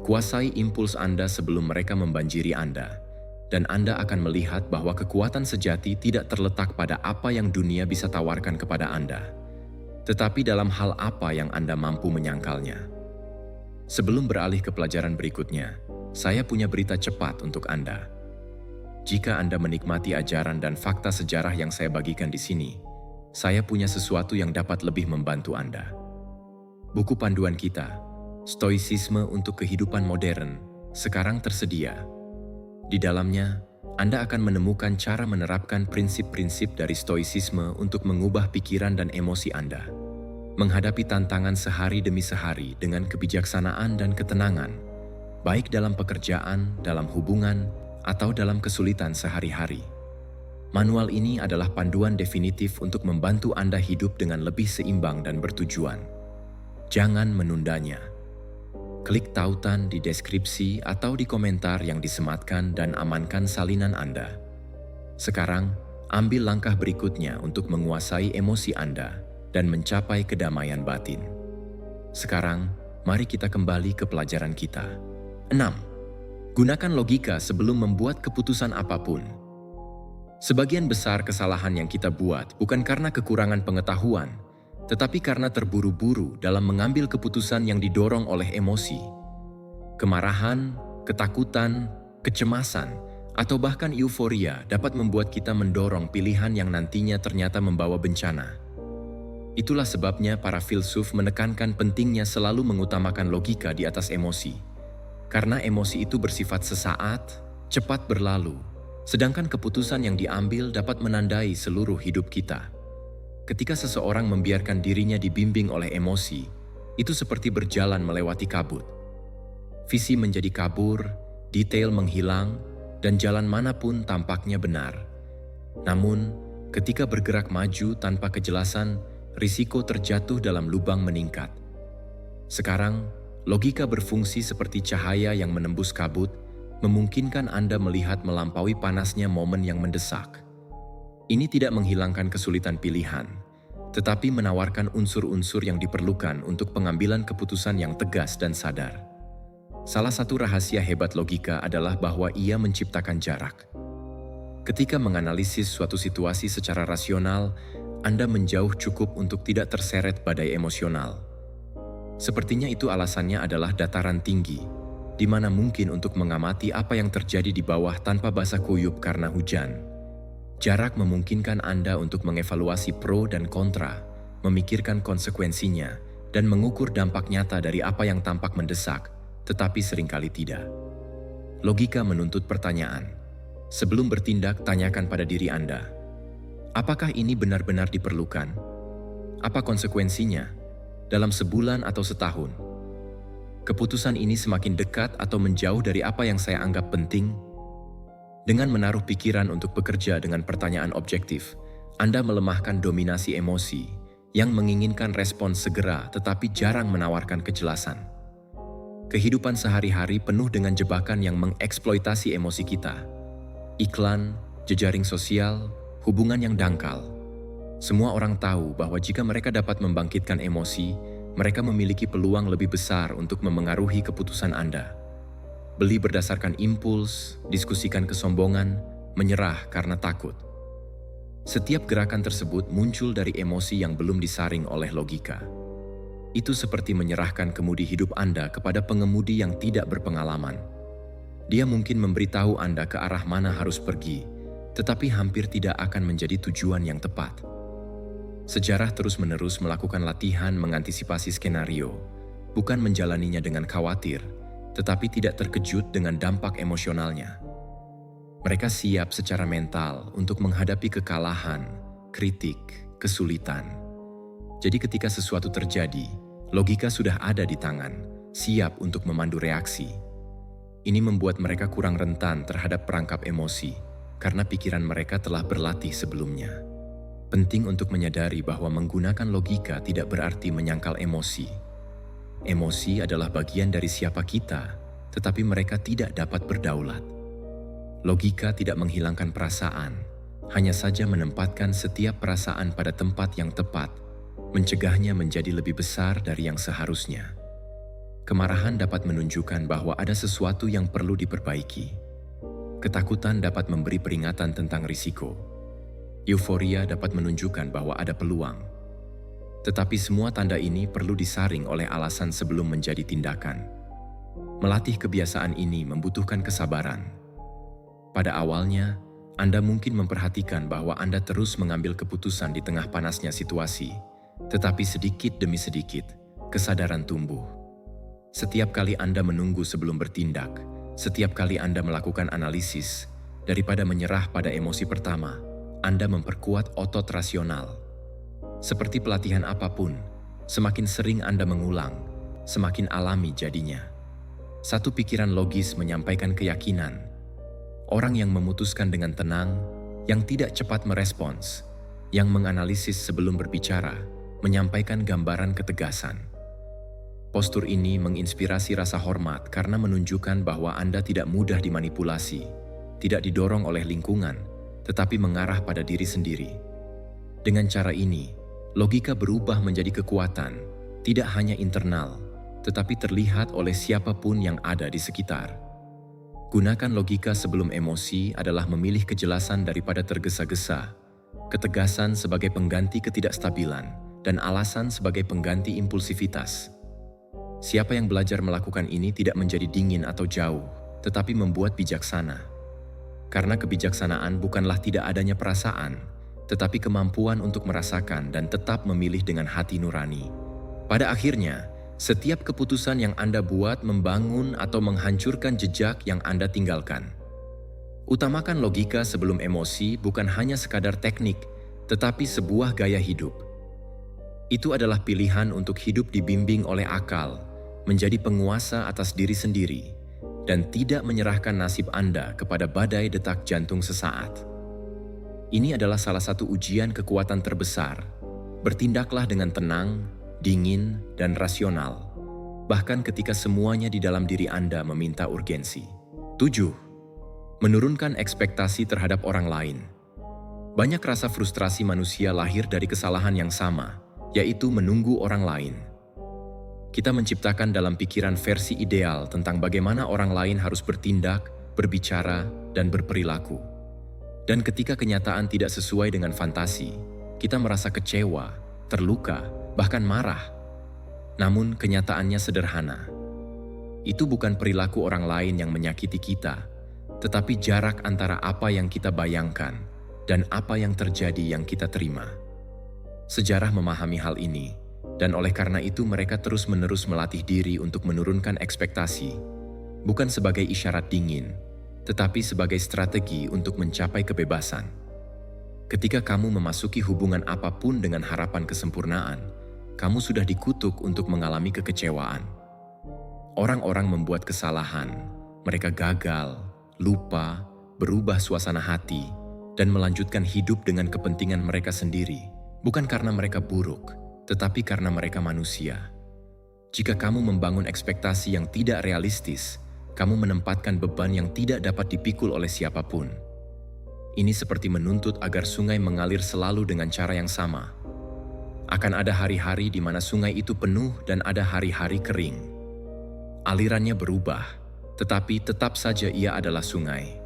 A: Kuasai impuls Anda sebelum mereka membanjiri Anda, dan Anda akan melihat bahwa kekuatan sejati tidak terletak pada apa yang dunia bisa tawarkan kepada Anda, tetapi dalam hal apa yang Anda mampu menyangkalnya. Sebelum beralih ke pelajaran berikutnya, saya punya berita cepat untuk Anda. Jika Anda menikmati ajaran dan fakta sejarah yang saya bagikan di sini, saya punya sesuatu yang dapat lebih membantu Anda. Buku panduan kita, Stoicisme untuk Kehidupan Modern, sekarang tersedia. Di dalamnya, Anda akan menemukan cara menerapkan prinsip-prinsip dari Stoicisme untuk mengubah pikiran dan emosi Anda, menghadapi tantangan sehari demi sehari dengan kebijaksanaan dan ketenangan, baik dalam pekerjaan, dalam hubungan, atau dalam kesulitan sehari-hari. Manual ini adalah panduan definitif untuk membantu Anda hidup dengan lebih seimbang dan bertujuan. Jangan menundanya. Klik tautan di deskripsi atau di komentar yang disematkan dan amankan salinan Anda. Sekarang, ambil langkah berikutnya untuk menguasai emosi Anda dan mencapai kedamaian batin. Sekarang, mari kita kembali ke pelajaran kita. 6. Gunakan logika sebelum membuat keputusan apapun. Sebagian besar kesalahan yang kita buat bukan karena kekurangan pengetahuan, tetapi karena terburu-buru dalam mengambil keputusan yang didorong oleh emosi. Kemarahan, ketakutan, kecemasan, atau bahkan euforia dapat membuat kita mendorong pilihan yang nantinya ternyata membawa bencana. Itulah sebabnya para filsuf menekankan pentingnya selalu mengutamakan logika di atas emosi. Karena emosi itu bersifat sesaat, cepat berlalu, sedangkan keputusan yang diambil dapat menandai seluruh hidup kita. Ketika seseorang membiarkan dirinya dibimbing oleh emosi, itu seperti berjalan melewati kabut. Visi menjadi kabur, detail menghilang, dan jalan manapun tampaknya benar. Namun, ketika bergerak maju tanpa kejelasan, risiko terjatuh dalam lubang meningkat. Sekarang, logika berfungsi seperti cahaya yang menembus kabut, memungkinkan Anda melihat melampaui panasnya momen yang mendesak. Ini tidak menghilangkan kesulitan pilihan, tetapi menawarkan unsur-unsur yang diperlukan untuk pengambilan keputusan yang tegas dan sadar. Salah satu rahasia hebat logika adalah bahwa ia menciptakan jarak. Ketika menganalisis suatu situasi secara rasional, Anda menjauh cukup untuk tidak terseret badai emosional. Sepertinya itu alasannya adalah dataran tinggi, di mana mungkin untuk mengamati apa yang terjadi di bawah tanpa basah kuyup karena hujan. Jarak memungkinkan Anda untuk mengevaluasi pro dan kontra, memikirkan konsekuensinya, dan mengukur dampak nyata dari apa yang tampak mendesak, tetapi seringkali tidak. Logika menuntut pertanyaan. Sebelum bertindak, tanyakan pada diri Anda, apakah ini benar-benar diperlukan? Apa konsekuensinya? Dalam sebulan atau setahun? Keputusan ini semakin dekat atau menjauh dari apa yang saya anggap penting? Dengan menaruh pikiran untuk bekerja dengan pertanyaan objektif, Anda melemahkan dominasi emosi yang menginginkan respons segera tetapi jarang menawarkan kejelasan. Kehidupan sehari-hari penuh dengan jebakan yang mengeksploitasi emosi kita. Iklan, jejaring sosial, hubungan yang dangkal. Semua orang tahu bahwa jika mereka dapat membangkitkan emosi, mereka memiliki peluang lebih besar untuk memengaruhi keputusan Anda. Beli berdasarkan impuls, diskusikan kesombongan, menyerah karena takut. Setiap gerakan tersebut muncul dari emosi yang belum disaring oleh logika. Itu seperti menyerahkan kemudi hidup Anda kepada pengemudi yang tidak berpengalaman. Dia mungkin memberitahu Anda ke arah mana harus pergi, tetapi hampir tidak akan menjadi tujuan yang tepat. Sejarah terus-menerus melakukan latihan mengantisipasi skenario, bukan menjalaninya dengan khawatir, tetapi tidak terkejut dengan dampak emosionalnya. Mereka siap secara mental untuk menghadapi kekalahan, kritik, kesulitan. Jadi ketika sesuatu terjadi, logika sudah ada di tangan, siap untuk memandu reaksi. Ini membuat mereka kurang rentan terhadap perangkap emosi, karena pikiran mereka telah berlatih sebelumnya. Penting untuk menyadari bahwa menggunakan logika tidak berarti menyangkal emosi. Emosi adalah bagian dari siapa kita, tetapi mereka tidak dapat berdaulat. Logika tidak menghilangkan perasaan, hanya saja menempatkan setiap perasaan pada tempat yang tepat, mencegahnya menjadi lebih besar dari yang seharusnya. Kemarahan dapat menunjukkan bahwa ada sesuatu yang perlu diperbaiki. Ketakutan dapat memberi peringatan tentang risiko. Euforia dapat menunjukkan bahwa ada peluang. Tetapi semua tanda ini perlu disaring oleh alasan sebelum menjadi tindakan. Melatih kebiasaan ini membutuhkan kesabaran. Pada awalnya, Anda mungkin memperhatikan bahwa Anda terus mengambil keputusan di tengah panasnya situasi, tetapi sedikit demi sedikit, kesadaran tumbuh. Setiap kali Anda menunggu sebelum bertindak, setiap kali Anda melakukan analisis, daripada menyerah pada emosi pertama, Anda memperkuat otot rasional. Seperti pelatihan apapun, semakin sering Anda mengulang, semakin alami jadinya. Satu pikiran logis menyampaikan keyakinan. Orang yang memutuskan dengan tenang, yang tidak cepat merespons, yang menganalisis sebelum berbicara, menyampaikan gambaran ketegasan. Postur ini menginspirasi rasa hormat karena menunjukkan bahwa Anda tidak mudah dimanipulasi, tidak didorong oleh lingkungan, tetapi mengarah pada diri sendiri. Dengan cara ini, logika berubah menjadi kekuatan, tidak hanya internal, tetapi terlihat oleh siapapun yang ada di sekitar. Gunakan logika sebelum emosi adalah memilih kejelasan daripada tergesa-gesa, ketegasan sebagai pengganti ketidakstabilan, dan alasan sebagai pengganti impulsivitas. Siapa yang belajar melakukan ini tidak menjadi dingin atau jauh, tetapi membuat bijaksana. Karena kebijaksanaan bukanlah tidak adanya perasaan, tetapi kemampuan untuk merasakan dan tetap memilih dengan hati nurani. Pada akhirnya, setiap keputusan yang Anda buat membangun atau menghancurkan jejak yang Anda tinggalkan. Utamakan logika sebelum emosi bukan hanya sekadar teknik, tetapi sebuah gaya hidup. Itu adalah pilihan untuk hidup dibimbing oleh akal, menjadi penguasa atas diri sendiri, dan tidak menyerahkan nasib Anda kepada badai detak jantung sesaat. Ini adalah salah satu ujian kekuatan terbesar. Bertindaklah dengan tenang, dingin, dan rasional, bahkan ketika semuanya di dalam diri Anda meminta urgensi. 7. Menurunkan ekspektasi terhadap orang lain. Banyak rasa frustrasi manusia lahir dari kesalahan yang sama, yaitu menunggu orang lain. Kita menciptakan dalam pikiran versi ideal tentang bagaimana orang lain harus bertindak, berbicara, dan berperilaku. Dan ketika kenyataan tidak sesuai dengan fantasi, kita merasa kecewa, terluka, bahkan marah. Namun kenyataannya sederhana. Itu bukan perilaku orang lain yang menyakiti kita, tetapi jarak antara apa yang kita bayangkan dan apa yang terjadi yang kita terima. Sejarah memahami hal ini, dan oleh karena itu mereka terus-menerus melatih diri untuk menurunkan ekspektasi, bukan sebagai isyarat dingin, tetapi sebagai strategi untuk mencapai kebebasan. Ketika kamu memasuki hubungan apapun dengan harapan kesempurnaan, kamu sudah dikutuk untuk mengalami kekecewaan. Orang-orang membuat kesalahan, mereka gagal, lupa, berubah suasana hati, dan melanjutkan hidup dengan kepentingan mereka sendiri, bukan karena mereka buruk, tetapi karena mereka manusia. Jika kamu membangun ekspektasi yang tidak realistis, kamu menempatkan beban yang tidak dapat dipikul oleh siapapun. Ini seperti menuntut agar sungai mengalir selalu dengan cara yang sama. Akan ada hari-hari di mana sungai itu penuh dan ada hari-hari kering. Alirannya berubah, tetapi tetap saja ia adalah sungai.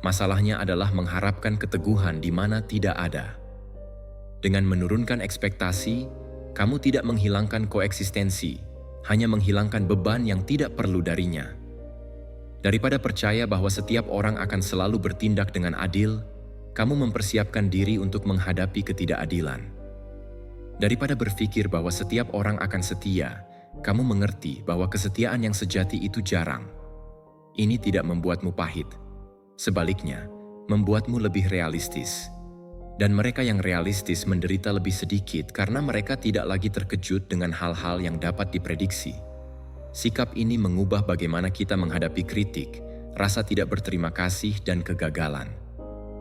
A: Masalahnya adalah mengharapkan keteguhan di mana tidak ada. Dengan menurunkan ekspektasi, kamu tidak menghilangkan koeksistensi, hanya menghilangkan beban yang tidak perlu darinya. Daripada percaya bahwa setiap orang akan selalu bertindak dengan adil, kamu mempersiapkan diri untuk menghadapi ketidakadilan. Daripada berpikir bahwa setiap orang akan setia, kamu mengerti bahwa kesetiaan yang sejati itu jarang. Ini tidak membuatmu pahit. Sebaliknya, membuatmu lebih realistis. Dan mereka yang realistis menderita lebih sedikit karena mereka tidak lagi terkejut dengan hal-hal yang dapat diprediksi. Sikap ini mengubah bagaimana kita menghadapi kritik, rasa tidak berterima kasih, dan kegagalan.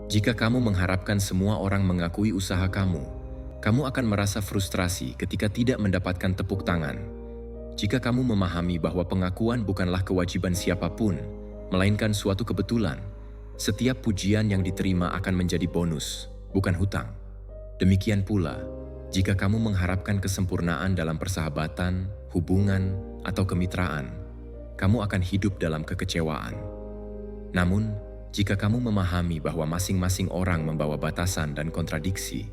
A: Jika kamu mengharapkan semua orang mengakui usaha kamu akan merasa frustrasi ketika tidak mendapatkan tepuk tangan. Jika kamu memahami bahwa pengakuan bukanlah kewajiban siapapun, melainkan suatu kebetulan, setiap pujian yang diterima akan menjadi bonus, bukan hutang. Demikian pula, jika kamu mengharapkan kesempurnaan dalam persahabatan, hubungan, atau kemitraan, kamu akan hidup dalam kekecewaan. Namun, jika kamu memahami bahwa masing-masing orang membawa batasan dan kontradiksi,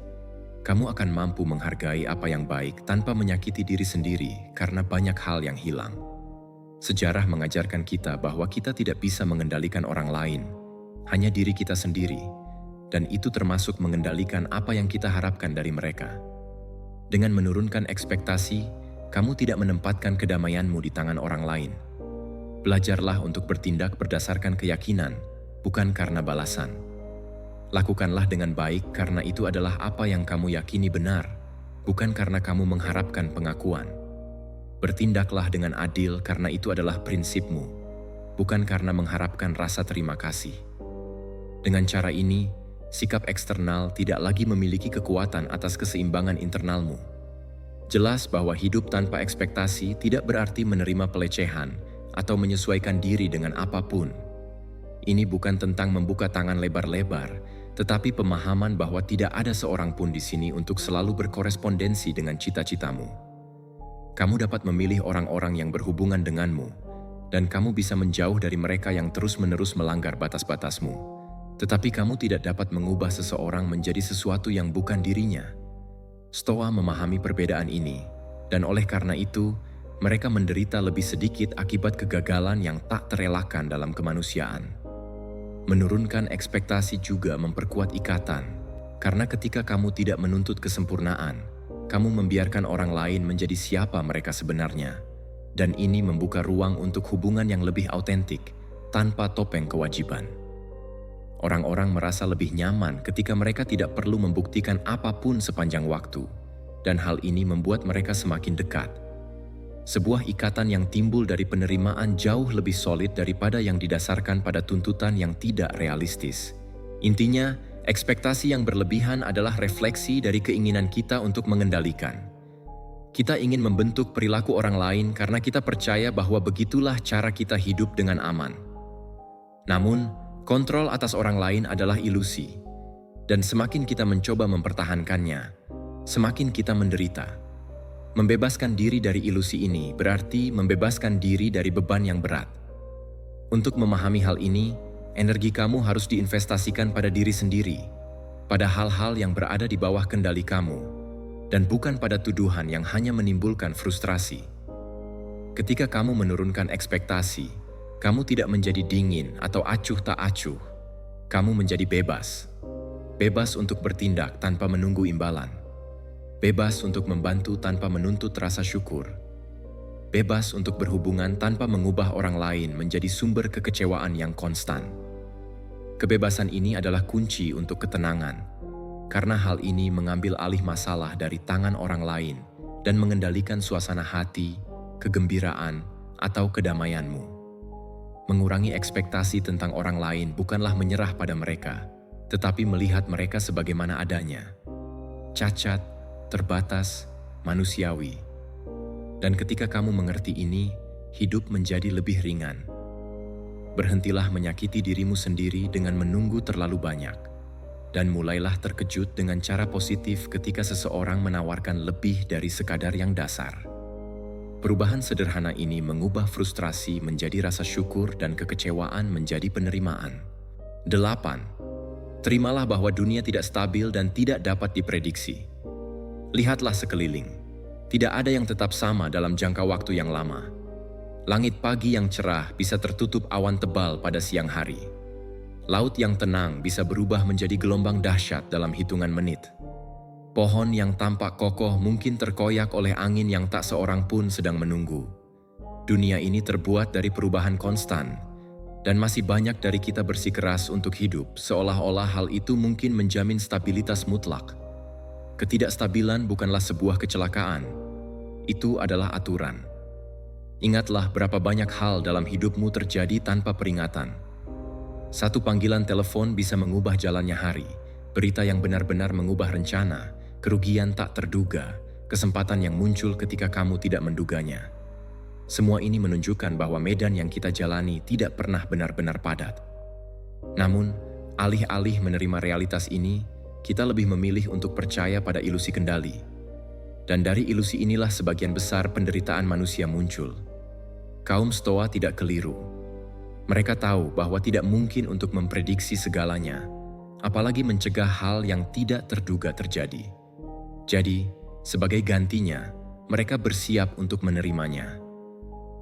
A: kamu akan mampu menghargai apa yang baik tanpa menyakiti diri sendiri karena banyak hal yang hilang. Sejarah mengajarkan kita bahwa kita tidak bisa mengendalikan orang lain, hanya diri kita sendiri, dan itu termasuk mengendalikan apa yang kita harapkan dari mereka. Dengan menurunkan ekspektasi, kamu tidak menempatkan kedamaianmu di tangan orang lain. Belajarlah untuk bertindak berdasarkan keyakinan, bukan karena balasan. Lakukanlah dengan baik karena itu adalah apa yang kamu yakini benar, bukan karena kamu mengharapkan pengakuan. Bertindaklah dengan adil karena itu adalah prinsipmu, bukan karena mengharapkan rasa terima kasih. Dengan cara ini, sikap eksternal tidak lagi memiliki kekuatan atas keseimbangan internalmu. Jelas bahwa hidup tanpa ekspektasi tidak berarti menerima pelecehan atau menyesuaikan diri dengan apapun. Ini bukan tentang membuka tangan lebar-lebar, tetapi pemahaman bahwa tidak ada seorang pun di sini untuk selalu berkorespondensi dengan cita-citamu. Kamu dapat memilih orang-orang yang berhubungan denganmu, dan kamu bisa menjauh dari mereka yang terus-menerus melanggar batas-batasmu. Tetapi kamu tidak dapat mengubah seseorang menjadi sesuatu yang bukan dirinya. Stoa memahami perbedaan ini, dan oleh karena itu, mereka menderita lebih sedikit akibat kegagalan yang tak terelakkan dalam kemanusiaan. Menurunkan ekspektasi juga memperkuat ikatan, karena ketika kamu tidak menuntut kesempurnaan, kamu membiarkan orang lain menjadi siapa mereka sebenarnya, dan ini membuka ruang untuk hubungan yang lebih autentik, tanpa topeng kewajiban. Orang-orang merasa lebih nyaman ketika mereka tidak perlu membuktikan apapun sepanjang waktu, dan hal ini membuat mereka semakin dekat. Sebuah ikatan yang timbul dari penerimaan jauh lebih solid daripada yang didasarkan pada tuntutan yang tidak realistis. Intinya, ekspektasi yang berlebihan adalah refleksi dari keinginan kita untuk mengendalikan. Kita ingin membentuk perilaku orang lain karena kita percaya bahwa begitulah cara kita hidup dengan aman. Namun, kontrol atas orang lain adalah ilusi, dan semakin kita mencoba mempertahankannya, semakin kita menderita. Membebaskan diri dari ilusi ini berarti membebaskan diri dari beban yang berat. Untuk memahami hal ini, energi kamu harus diinvestasikan pada diri sendiri, pada hal-hal yang berada di bawah kendali kamu, dan bukan pada tuduhan yang hanya menimbulkan frustrasi. Ketika kamu menurunkan ekspektasi, kamu tidak menjadi dingin atau acuh tak acuh. Kamu menjadi bebas. Bebas untuk bertindak tanpa menunggu imbalan. Bebas untuk membantu tanpa menuntut rasa syukur. Bebas untuk berhubungan tanpa mengubah orang lain menjadi sumber kekecewaan yang konstan. Kebebasan ini adalah kunci untuk ketenangan, karena hal ini mengambil alih masalah dari tangan orang lain dan mengendalikan suasana hati, kegembiraan, atau kedamaianmu. Mengurangi ekspektasi tentang orang lain bukanlah menyerah pada mereka, tetapi melihat mereka sebagaimana adanya. Cacat, terbatas, manusiawi. Dan ketika kamu mengerti ini, hidup menjadi lebih ringan. Berhentilah menyakiti dirimu sendiri dengan menunggu terlalu banyak, dan mulailah terkejut dengan cara positif ketika seseorang menawarkan lebih dari sekadar yang dasar. Perubahan sederhana ini mengubah frustrasi menjadi rasa syukur dan kekecewaan menjadi penerimaan. 8. Terimalah bahwa dunia tidak stabil dan tidak dapat diprediksi. Lihatlah sekeliling, tidak ada yang tetap sama dalam jangka waktu yang lama. Langit pagi yang cerah bisa tertutup awan tebal pada siang hari. Laut yang tenang bisa berubah menjadi gelombang dahsyat dalam hitungan menit. Pohon yang tampak kokoh mungkin terkoyak oleh angin yang tak seorang pun sedang menunggu. Dunia ini terbuat dari perubahan konstan, Dan masih banyak dari kita bersikeras untuk hidup, seolah-olah hal itu mungkin menjamin stabilitas mutlak. Ketidakstabilan bukanlah sebuah kecelakaan, itu adalah aturan. Ingatlah berapa banyak hal dalam hidupmu terjadi tanpa peringatan. Satu panggilan telepon bisa mengubah jalannya hari, berita yang benar-benar mengubah rencana, kerugian tak terduga, kesempatan yang muncul ketika kamu tidak menduganya. Semua ini menunjukkan bahwa medan yang kita jalani tidak pernah benar-benar padat. Namun, alih-alih menerima realitas ini, kita lebih memilih untuk percaya pada ilusi kendali. Dan dari ilusi inilah sebagian besar penderitaan manusia muncul. Kaum Stoa tidak keliru. Mereka tahu bahwa tidak mungkin untuk memprediksi segalanya, apalagi mencegah hal yang tidak terduga terjadi. Jadi, sebagai gantinya, mereka bersiap untuk menerimanya.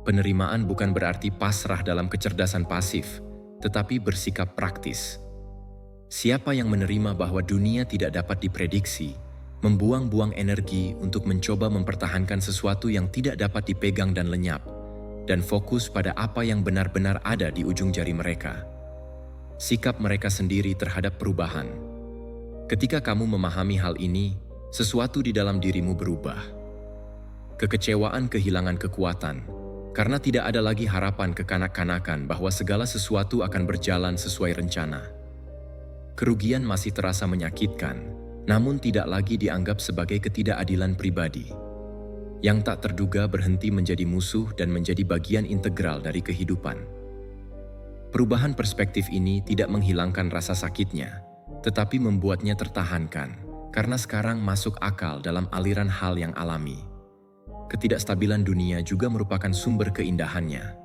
A: Penerimaan bukan berarti pasrah dalam kecerdasan pasif, tetapi bersikap praktis. Siapa yang menerima bahwa dunia tidak dapat diprediksi, membuang-buang energi untuk mencoba mempertahankan sesuatu yang tidak dapat dipegang dan lenyap, dan fokus pada apa yang benar-benar ada di ujung jari mereka. Sikap mereka sendiri terhadap perubahan. Ketika kamu memahami hal ini, sesuatu di dalam dirimu berubah. Kekecewaan kehilangan kekuatan, karena tidak ada lagi harapan kekanak-kanakan bahwa segala sesuatu akan berjalan sesuai rencana. Kerugian masih terasa menyakitkan, namun tidak lagi dianggap sebagai ketidakadilan pribadi. Yang tak terduga berhenti menjadi musuh dan menjadi bagian integral dari kehidupan. Perubahan perspektif ini tidak menghilangkan rasa sakitnya, tetapi membuatnya tertahankan, karena sekarang masuk akal dalam aliran hal yang alami. Ketidakstabilan dunia juga merupakan sumber keindahannya.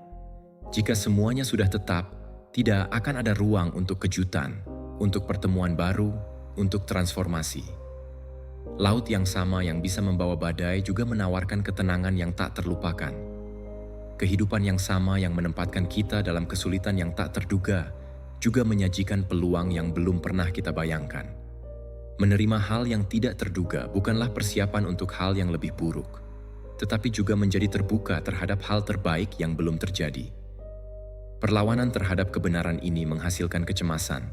A: Jika semuanya sudah tetap, tidak akan ada ruang untuk kejutan, untuk pertemuan baru, untuk transformasi. Laut yang sama yang bisa membawa badai juga menawarkan ketenangan yang tak terlupakan. Kehidupan yang sama yang menempatkan kita dalam kesulitan yang tak terduga, juga menyajikan peluang yang belum pernah kita bayangkan. Menerima hal yang tidak terduga bukanlah persiapan untuk hal yang lebih buruk, tetapi juga menjadi terbuka terhadap hal terbaik yang belum terjadi. Perlawanan terhadap kebenaran ini menghasilkan kecemasan.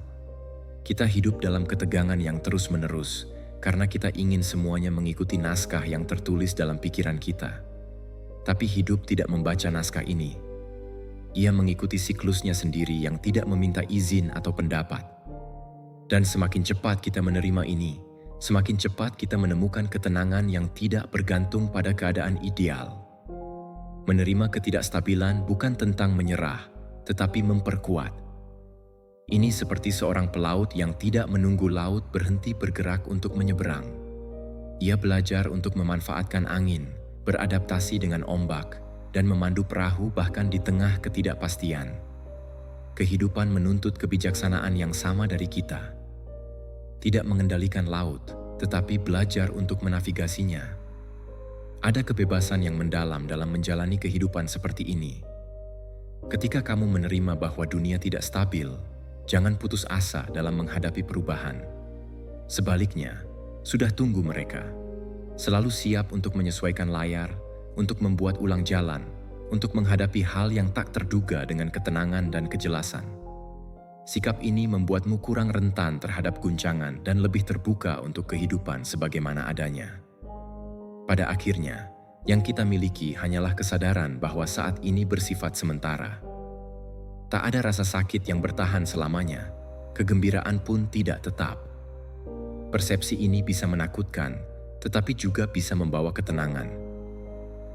A: Kita hidup dalam ketegangan yang terus-menerus, karena kita ingin semuanya mengikuti naskah yang tertulis dalam pikiran kita. Tapi hidup tidak membaca naskah ini. Ia mengikuti siklusnya sendiri yang tidak meminta izin atau pendapat. Dan semakin cepat kita menerima ini, semakin cepat kita menemukan ketenangan yang tidak bergantung pada keadaan ideal. Menerima ketidakstabilan bukan tentang menyerah, tetapi memperkuat. Ini seperti seorang pelaut yang tidak menunggu laut berhenti bergerak untuk menyeberang. Ia belajar untuk memanfaatkan angin, beradaptasi dengan ombak, dan memandu perahu bahkan di tengah ketidakpastian. Kehidupan menuntut kebijaksanaan yang sama dari kita. Tidak mengendalikan laut, tetapi belajar untuk menavigasinya. Ada kebebasan yang mendalam dalam menjalani kehidupan seperti ini. Ketika kamu menerima bahwa dunia tidak stabil, jangan putus asa dalam menghadapi perubahan. Sebaliknya, sudah tunggu mereka. Selalu siap untuk menyesuaikan layar, untuk membuat ulang jalan, untuk menghadapi hal yang tak terduga dengan ketenangan dan kejelasan. Sikap ini membuatmu kurang rentan terhadap guncangan dan lebih terbuka untuk kehidupan sebagaimana adanya. Pada akhirnya, yang kita miliki hanyalah kesadaran bahwa saat ini bersifat sementara. Tak ada rasa sakit yang bertahan selamanya, kegembiraan pun tidak tetap. Persepsi ini bisa menakutkan, tetapi juga bisa membawa ketenangan.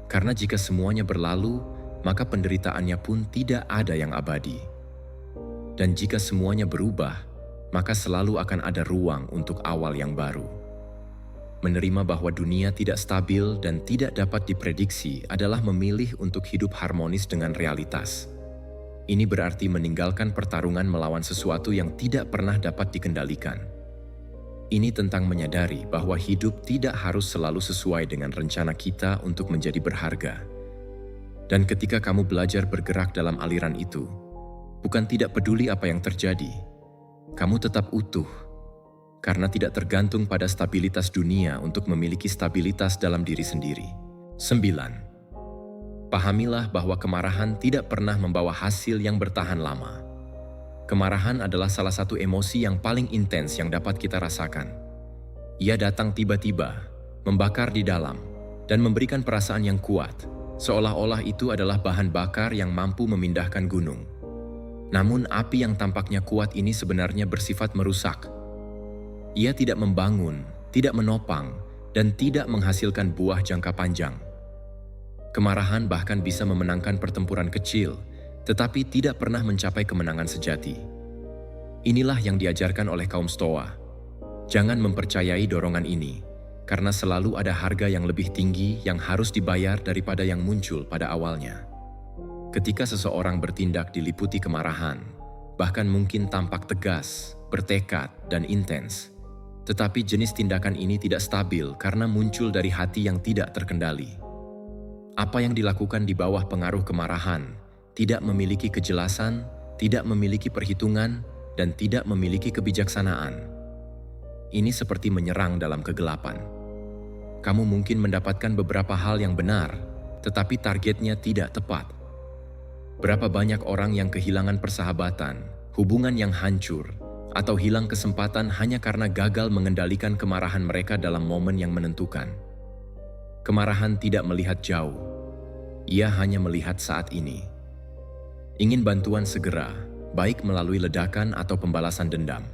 A: Karena jika semuanya berlalu, maka penderitaannya pun tidak ada yang abadi. Dan jika semuanya berubah, maka selalu akan ada ruang untuk awal yang baru. Menerima bahwa dunia tidak stabil dan tidak dapat diprediksi adalah memilih untuk hidup harmonis dengan realitas. Ini berarti meninggalkan pertarungan melawan sesuatu yang tidak pernah dapat dikendalikan. Ini tentang menyadari bahwa hidup tidak harus selalu sesuai dengan rencana kita untuk menjadi berharga. Dan ketika kamu belajar bergerak dalam aliran itu, bukan tidak peduli apa yang terjadi, kamu tetap utuh, karena tidak tergantung pada stabilitas dunia untuk memiliki stabilitas dalam diri sendiri. 9. Pahamilah bahwa kemarahan tidak pernah membawa hasil yang bertahan lama. Kemarahan adalah salah satu emosi yang paling intens yang dapat kita rasakan. Ia datang tiba-tiba, membakar di dalam, dan memberikan perasaan yang kuat, seolah-olah itu adalah bahan bakar yang mampu memindahkan gunung. Namun api yang tampaknya kuat ini sebenarnya bersifat merusak. Ia tidak membangun, tidak menopang, dan tidak menghasilkan buah jangka panjang. Kemarahan bahkan bisa memenangkan pertempuran kecil, tetapi tidak pernah mencapai kemenangan sejati. Inilah yang diajarkan oleh kaum Stoa. Jangan mempercayai dorongan ini, karena selalu ada harga yang lebih tinggi yang harus dibayar daripada yang muncul pada awalnya. Ketika seseorang bertindak diliputi kemarahan, bahkan mungkin tampak tegas, bertekad, dan intens, tetapi jenis tindakan ini tidak stabil karena muncul dari hati yang tidak terkendali. Apa yang dilakukan di bawah pengaruh kemarahan tidak memiliki kejelasan, tidak memiliki perhitungan, dan tidak memiliki kebijaksanaan. Ini seperti menyerang dalam kegelapan. Kamu mungkin mendapatkan beberapa hal yang benar, tetapi targetnya tidak tepat. Berapa banyak orang yang kehilangan persahabatan, hubungan yang hancur, atau hilang kesempatan hanya karena gagal mengendalikan kemarahan mereka dalam momen yang menentukan. Kemarahan tidak melihat jauh. Ia hanya melihat saat ini. Ingin bantuan segera, baik melalui ledakan atau pembalasan dendam.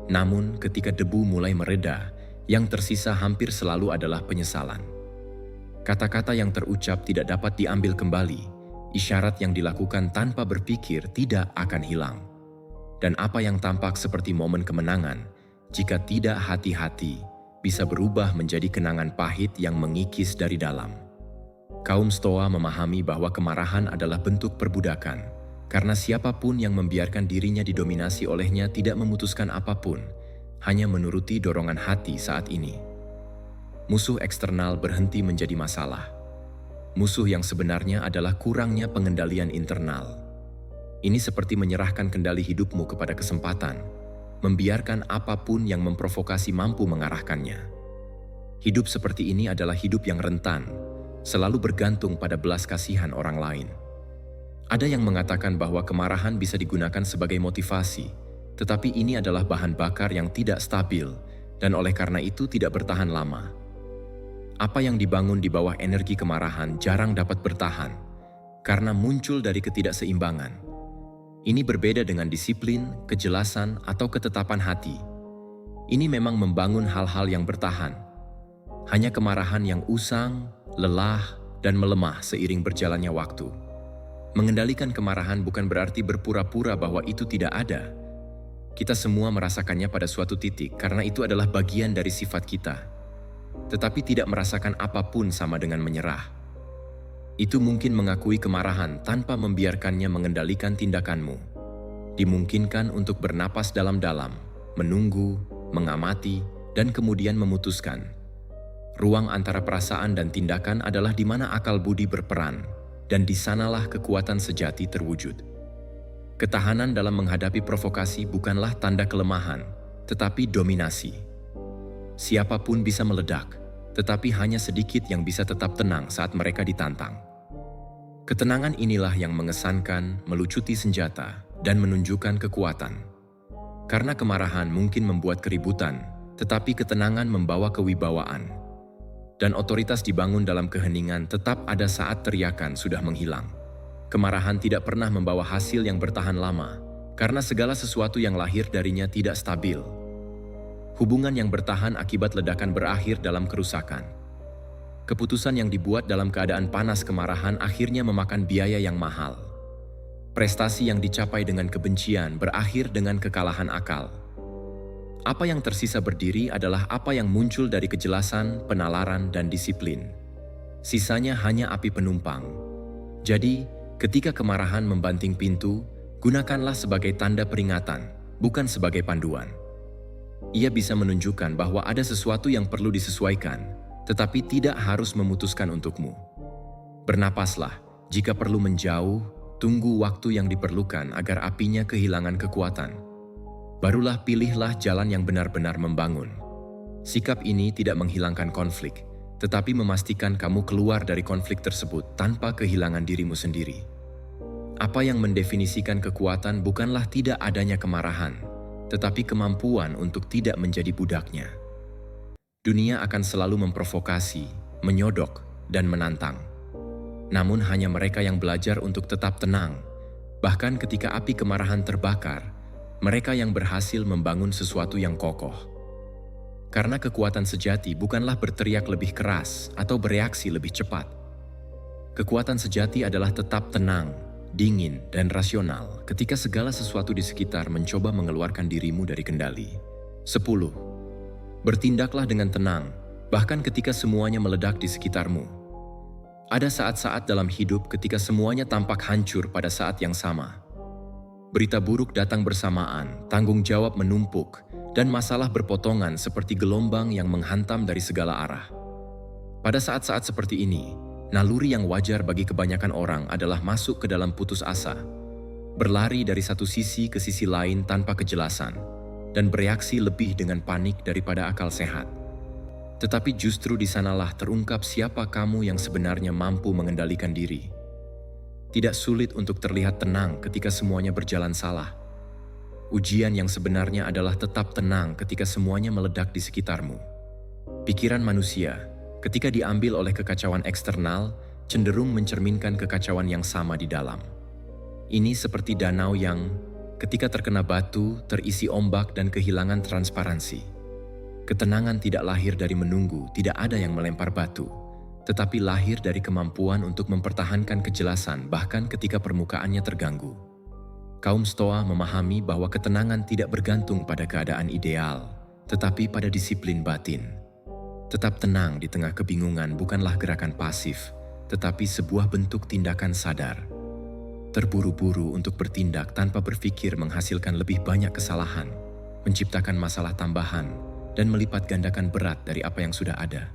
A: Namun, ketika debu mulai mereda, yang tersisa hampir selalu adalah penyesalan. Kata-kata yang terucap tidak dapat diambil kembali, isyarat yang dilakukan tanpa berpikir tidak akan hilang. Dan apa yang tampak seperti momen kemenangan, jika tidak hati-hati, bisa berubah menjadi kenangan pahit yang mengikis dari dalam. Kaum Stoa memahami bahwa kemarahan adalah bentuk perbudakan, karena siapapun yang membiarkan dirinya didominasi olehnya tidak memutuskan apapun, hanya menuruti dorongan hati saat ini. Musuh eksternal berhenti menjadi masalah. Musuh yang sebenarnya adalah kurangnya pengendalian internal. Ini seperti menyerahkan kendali hidupmu kepada kesempatan, membiarkan apapun yang memprovokasi mampu mengarahkannya. Hidup seperti ini adalah hidup yang rentan, selalu bergantung pada belas kasihan orang lain. Ada yang mengatakan bahwa kemarahan bisa digunakan sebagai motivasi, tetapi ini adalah bahan bakar yang tidak stabil dan oleh karena itu tidak bertahan lama. Apa yang dibangun di bawah energi kemarahan jarang dapat bertahan karena muncul dari ketidakseimbangan. Ini berbeda dengan disiplin, kejelasan, atau ketetapan hati. Ini memang membangun hal-hal yang bertahan. Hanya kemarahan yang usang, lelah, dan melemah seiring berjalannya waktu. Mengendalikan kemarahan bukan berarti berpura-pura bahwa itu tidak ada. Kita semua merasakannya pada suatu titik karena itu adalah bagian dari sifat kita. Tetapi tidak merasakan apapun sama dengan menyerah. Itu mungkin mengakui kemarahan tanpa membiarkannya mengendalikan tindakanmu. Dimungkinkan untuk bernapas dalam-dalam, menunggu, mengamati, dan kemudian memutuskan. Ruang antara perasaan dan tindakan adalah di mana akal budi berperan, dan di sanalah kekuatan sejati terwujud. Ketahanan dalam menghadapi provokasi bukanlah tanda kelemahan, tetapi dominasi. Siapapun bisa meledak, tetapi hanya sedikit yang bisa tetap tenang saat mereka ditantang. Ketenangan inilah yang mengesankan, melucuti senjata, dan menunjukkan kekuatan. Karena kemarahan mungkin membuat keributan, tetapi ketenangan membawa kewibawaan. Dan otoritas dibangun dalam keheningan tetap ada saat teriakan sudah menghilang. Kemarahan tidak pernah membawa hasil yang bertahan lama, karena segala sesuatu yang lahir darinya tidak stabil. Hubungan yang bertahan akibat ledakan berakhir dalam kerusakan. Keputusan yang dibuat dalam keadaan panas kemarahan akhirnya memakan biaya yang mahal. Prestasi yang dicapai dengan kebencian berakhir dengan kekalahan akal. Apa yang tersisa berdiri adalah apa yang muncul dari kejelasan, penalaran, dan disiplin. Sisanya hanya api penumpang. Jadi, ketika kemarahan membanting pintu, gunakanlah sebagai tanda peringatan, bukan sebagai panduan. Ia bisa menunjukkan bahwa ada sesuatu yang perlu disesuaikan, tetapi tidak harus memutuskan untukmu. Bernapaslah, jika perlu menjauh, tunggu waktu yang diperlukan agar apinya kehilangan kekuatan. Barulah pilihlah jalan yang benar-benar membangun. Sikap ini tidak menghilangkan konflik, tetapi memastikan kamu keluar dari konflik tersebut tanpa kehilangan dirimu sendiri. Apa yang mendefinisikan kekuatan bukanlah tidak adanya kemarahan, tetapi kemampuan untuk tidak menjadi budaknya. Dunia akan selalu memprovokasi, menyodok, dan menantang. Namun hanya mereka yang belajar untuk tetap tenang, bahkan ketika api kemarahan terbakar, mereka yang berhasil membangun sesuatu yang kokoh. Karena kekuatan sejati bukanlah berteriak lebih keras atau bereaksi lebih cepat. Kekuatan sejati adalah tetap tenang, dingin, dan rasional ketika segala sesuatu di sekitar mencoba mengeluarkan dirimu dari kendali. 10. Bertindaklah dengan tenang, bahkan ketika semuanya meledak di sekitarmu. Ada saat-saat dalam hidup ketika semuanya tampak hancur pada saat yang sama. Berita buruk datang bersamaan, tanggung jawab menumpuk, dan masalah berpotongan seperti gelombang yang menghantam dari segala arah. Pada saat-saat seperti ini, naluri yang wajar bagi kebanyakan orang adalah masuk ke dalam putus asa, berlari dari satu sisi ke sisi lain tanpa kejelasan, dan bereaksi lebih dengan panik daripada akal sehat. Tetapi justru di sanalah terungkap siapa kamu yang sebenarnya mampu mengendalikan diri. Tidak sulit untuk terlihat tenang ketika semuanya berjalan salah. Ujian yang sebenarnya adalah tetap tenang ketika semuanya meledak di sekitarmu. Pikiran manusia, ketika diambil oleh kekacauan eksternal, cenderung mencerminkan kekacauan yang sama di dalam. Ini seperti danau yang, ketika terkena batu, terisi ombak dan kehilangan transparansi. Ketenangan tidak lahir dari menunggu, tidak ada yang melempar batu, tetapi lahir dari kemampuan untuk mempertahankan kejelasan bahkan ketika permukaannya terganggu. Kaum Stoa memahami bahwa ketenangan tidak bergantung pada keadaan ideal, tetapi pada disiplin batin. Tetap tenang di tengah kebingungan bukanlah gerakan pasif, tetapi sebuah bentuk tindakan sadar. Terburu-buru untuk bertindak tanpa berpikir menghasilkan lebih banyak kesalahan, menciptakan masalah tambahan, dan melipat gandakan berat dari apa yang sudah ada.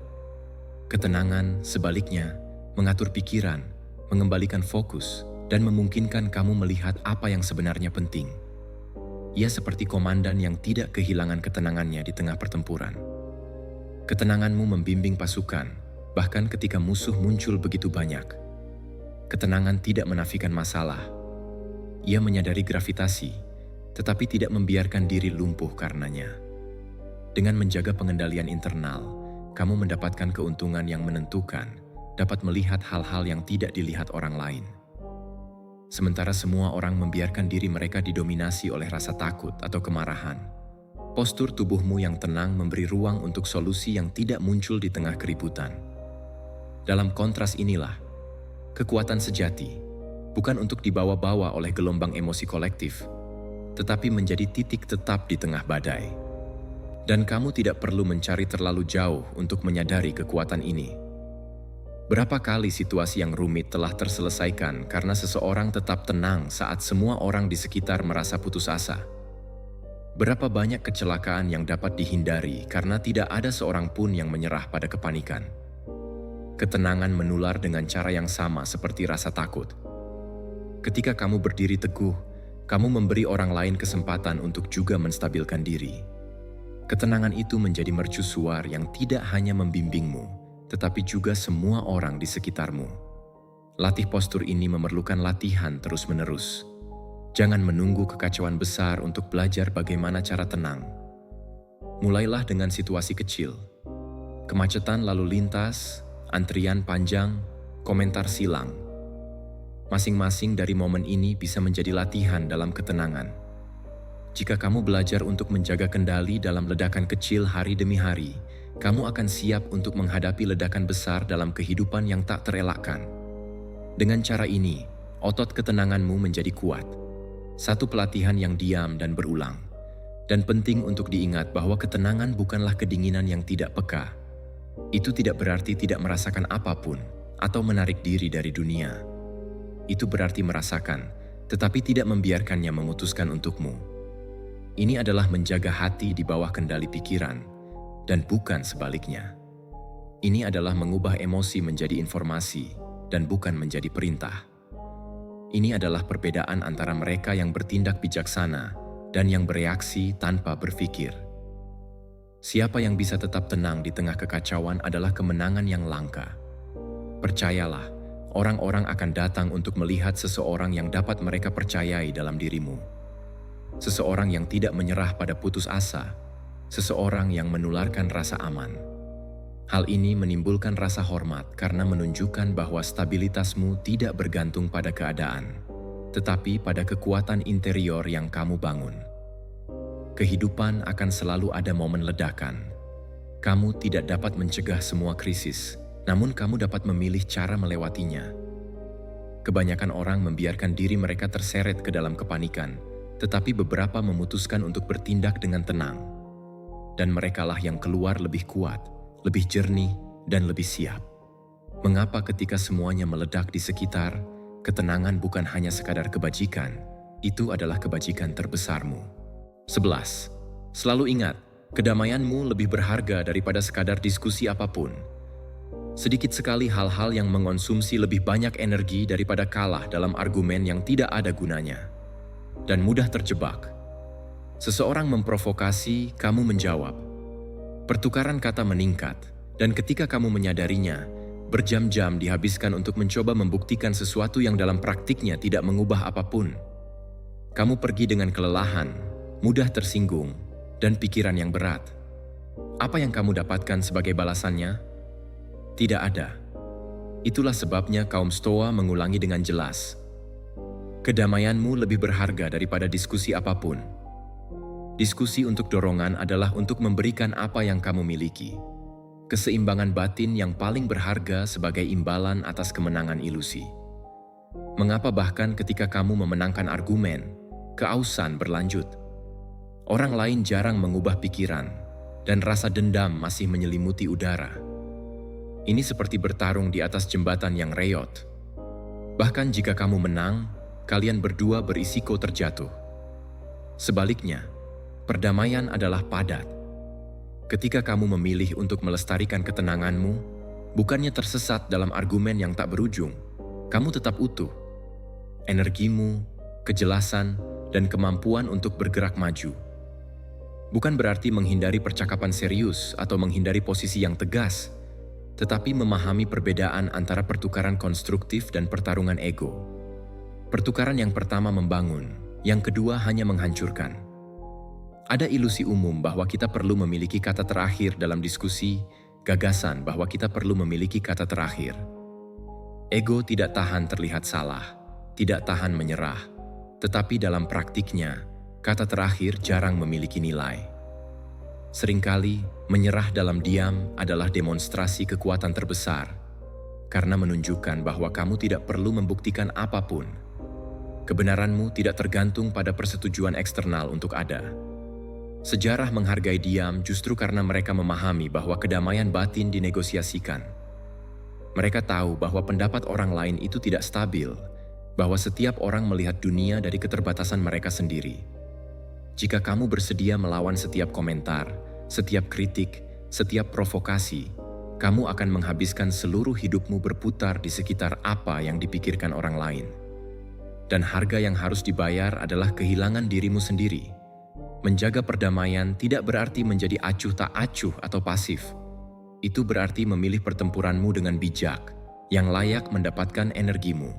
A: Ketenangan, sebaliknya, mengatur pikiran, mengembalikan fokus, dan memungkinkan kamu melihat apa yang sebenarnya penting. Ia seperti komandan yang tidak kehilangan ketenangannya di tengah pertempuran. Ketenanganmu membimbing pasukan, bahkan ketika musuh muncul begitu banyak. Ketenangan tidak menafikan masalah. Ia menyadari gravitasi, tetapi tidak membiarkan diri lumpuh karenanya. Dengan menjaga pengendalian internal, kamu mendapatkan keuntungan yang menentukan, dapat melihat hal-hal yang tidak dilihat orang lain. Sementara semua orang membiarkan diri mereka didominasi oleh rasa takut atau kemarahan, postur tubuhmu yang tenang memberi ruang untuk solusi yang tidak muncul di tengah keributan. Dalam kontras inilah, kekuatan sejati bukan untuk dibawa-bawa oleh gelombang emosi kolektif, tetapi menjadi titik tetap di tengah badai. Dan kamu tidak perlu mencari terlalu jauh untuk menyadari kekuatan ini. Berapa kali situasi yang rumit telah terselesaikan karena seseorang tetap tenang saat semua orang di sekitar merasa putus asa? Berapa banyak kecelakaan yang dapat dihindari karena tidak ada seorang pun yang menyerah pada kepanikan? Ketenangan menular dengan cara yang sama seperti rasa takut. Ketika kamu berdiri teguh, kamu memberi orang lain kesempatan untuk juga menstabilkan diri. Ketenangan itu menjadi mercusuar yang tidak hanya membimbingmu, tetapi juga semua orang di sekitarmu. Latih postur ini memerlukan latihan terus-menerus. Jangan menunggu kekacauan besar untuk belajar bagaimana cara tenang. Mulailah dengan situasi kecil. Kemacetan lalu lintas, antrian panjang, komentar silang. Masing-masing dari momen ini bisa menjadi latihan dalam ketenangan. Jika kamu belajar untuk menjaga kendali dalam ledakan kecil hari demi hari, kamu akan siap untuk menghadapi ledakan besar dalam kehidupan yang tak terelakkan. Dengan cara ini, otot ketenanganmu menjadi kuat. Satu pelatihan yang diam dan berulang. Dan penting untuk diingat bahwa ketenangan bukanlah kedinginan yang tidak peka. Itu tidak berarti tidak merasakan apapun atau menarik diri dari dunia. Itu berarti merasakan, tetapi tidak membiarkannya memutuskan untukmu. Ini adalah menjaga hati di bawah kendali pikiran, dan bukan sebaliknya. Ini adalah mengubah emosi menjadi informasi, dan bukan menjadi perintah. Ini adalah perbedaan antara mereka yang bertindak bijaksana dan yang bereaksi tanpa berpikir. Siapa yang bisa tetap tenang di tengah kekacauan adalah kemenangan yang langka. Percayalah, orang-orang akan datang untuk melihat seseorang yang dapat mereka percayai dalam dirimu. Seseorang yang tidak menyerah pada putus asa, seseorang yang menularkan rasa aman. Hal ini menimbulkan rasa hormat karena menunjukkan bahwa stabilitasmu tidak bergantung pada keadaan, tetapi pada kekuatan interior yang kamu bangun. Kehidupan akan selalu ada momen ledakan. Kamu tidak dapat mencegah semua krisis, namun kamu dapat memilih cara melewatinya. Kebanyakan orang membiarkan diri mereka terseret ke dalam kepanikan, tetapi beberapa memutuskan untuk bertindak dengan tenang. Dan merekalah yang keluar lebih kuat, lebih jernih, dan lebih siap. Mengapa ketika semuanya meledak di sekitar, ketenangan bukan hanya sekadar kebajikan, itu adalah kebajikan terbesarmu. 11. Selalu ingat, kedamaianmu lebih berharga daripada sekadar diskusi apapun. Sedikit sekali hal-hal yang mengonsumsi lebih banyak energi daripada kalah dalam argumen yang tidak ada gunanya. Dan mudah terjebak. Seseorang memprovokasi, kamu menjawab. Pertukaran kata meningkat, dan ketika kamu menyadarinya, berjam-jam dihabiskan untuk mencoba membuktikan sesuatu yang dalam praktiknya tidak mengubah apapun. Kamu pergi dengan kelelahan, mudah tersinggung, dan pikiran yang berat. Apa yang kamu dapatkan sebagai balasannya? Tidak ada. Itulah sebabnya kaum Stoa mengulangi dengan jelas. Kedamaianmu lebih berharga daripada diskusi apapun. Diskusi untuk dorongan adalah untuk memberikan apa yang kamu miliki. Keseimbangan batin yang paling berharga sebagai imbalan atas kemenangan ilusi. Mengapa bahkan ketika kamu memenangkan argumen, keausan berlanjut? Orang lain jarang mengubah pikiran, dan rasa dendam masih menyelimuti udara. Ini seperti bertarung di atas jembatan yang reyot. Bahkan jika kamu menang, kalian berdua berisiko terjatuh. Sebaliknya, perdamaian adalah padat. Ketika kamu memilih untuk melestarikan ketenanganmu, bukannya tersesat dalam argumen yang tak berujung, kamu tetap utuh. Energimu, kejelasan, dan kemampuan untuk bergerak maju. Bukan berarti menghindari percakapan serius atau menghindari posisi yang tegas, tetapi memahami perbedaan antara pertukaran konstruktif dan pertarungan ego. Pertukaran yang pertama membangun, yang kedua hanya menghancurkan. Ada ilusi umum bahwa kita perlu memiliki kata terakhir dalam diskusi, gagasan bahwa kita perlu memiliki kata terakhir. Ego tidak tahan terlihat salah, tidak tahan menyerah, tetapi dalam praktiknya, kata terakhir jarang memiliki nilai. Seringkali, menyerah dalam diam adalah demonstrasi kekuatan terbesar, karena menunjukkan bahwa kamu tidak perlu membuktikan apapun. Kebenaranmu tidak tergantung pada persetujuan eksternal untuk ada. Sejarah menghargai diam justru karena mereka memahami bahwa kedamaian batin dinegosiasikan. Mereka tahu bahwa pendapat orang lain itu tidak stabil, bahwa setiap orang melihat dunia dari keterbatasan mereka sendiri. Jika kamu bersedia melawan setiap komentar, setiap kritik, setiap provokasi, kamu akan menghabiskan seluruh hidupmu berputar di sekitar apa yang dipikirkan orang lain. Dan harga yang harus dibayar adalah kehilangan dirimu sendiri. Menjaga perdamaian tidak berarti menjadi acuh tak acuh atau pasif. Itu berarti memilih pertempuranmu dengan bijak, yang layak mendapatkan energimu.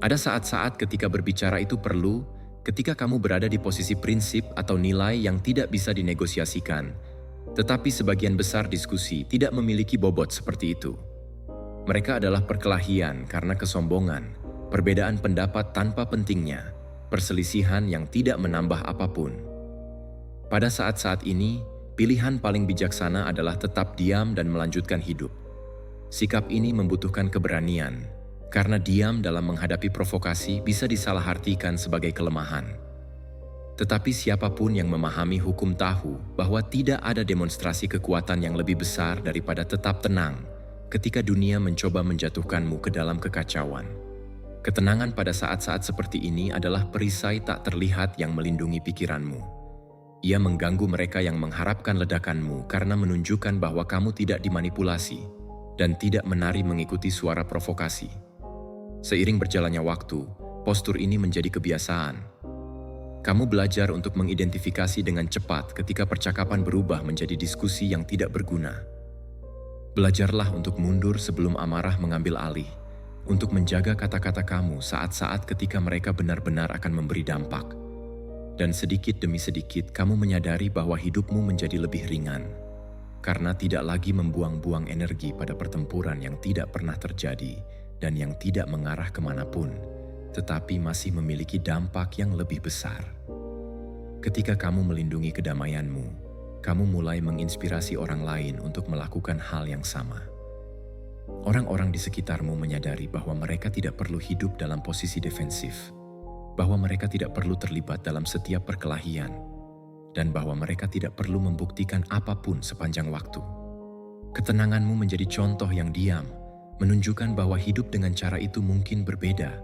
A: Ada saat-saat ketika berbicara itu perlu, ketika kamu berada di posisi prinsip atau nilai yang tidak bisa dinegosiasikan, tetapi sebagian besar diskusi tidak memiliki bobot seperti itu. Mereka adalah perkelahian karena kesombongan, perbedaan pendapat tanpa pentingnya, perselisihan yang tidak menambah apapun. Pada saat-saat ini, pilihan paling bijaksana adalah tetap diam dan melanjutkan hidup. Sikap ini membutuhkan keberanian, karena diam dalam menghadapi provokasi bisa disalahartikan sebagai kelemahan. Tetapi siapapun yang memahami hukum tahu bahwa tidak ada demonstrasi kekuatan yang lebih besar daripada tetap tenang ketika dunia mencoba menjatuhkanmu ke dalam kekacauan. Ketenangan pada saat-saat seperti ini adalah perisai tak terlihat yang melindungi pikiranmu. Ia mengganggu mereka yang mengharapkan ledakanmu karena menunjukkan bahwa kamu tidak dimanipulasi dan tidak menari mengikuti suara provokasi. Seiring berjalannya waktu, postur ini menjadi kebiasaan. Kamu belajar untuk mengidentifikasi dengan cepat ketika percakapan berubah menjadi diskusi yang tidak berguna. Belajarlah untuk mundur sebelum amarah mengambil alih, untuk menjaga kata-kata kamu saat-saat ketika mereka benar-benar akan memberi dampak. Dan sedikit demi sedikit kamu menyadari bahwa hidupmu menjadi lebih ringan, karena tidak lagi membuang-buang energi pada pertempuran yang tidak pernah terjadi dan yang tidak mengarah kemanapun, tetapi masih memiliki dampak yang lebih besar. Ketika kamu melindungi kedamaianmu, kamu mulai menginspirasi orang lain untuk melakukan hal yang sama. Orang-orang di sekitarmu menyadari bahwa mereka tidak perlu hidup dalam posisi defensif, bahwa mereka tidak perlu terlibat dalam setiap perkelahian, dan bahwa mereka tidak perlu membuktikan apapun sepanjang waktu. Ketenanganmu menjadi contoh yang diam, menunjukkan bahwa hidup dengan cara itu mungkin berbeda.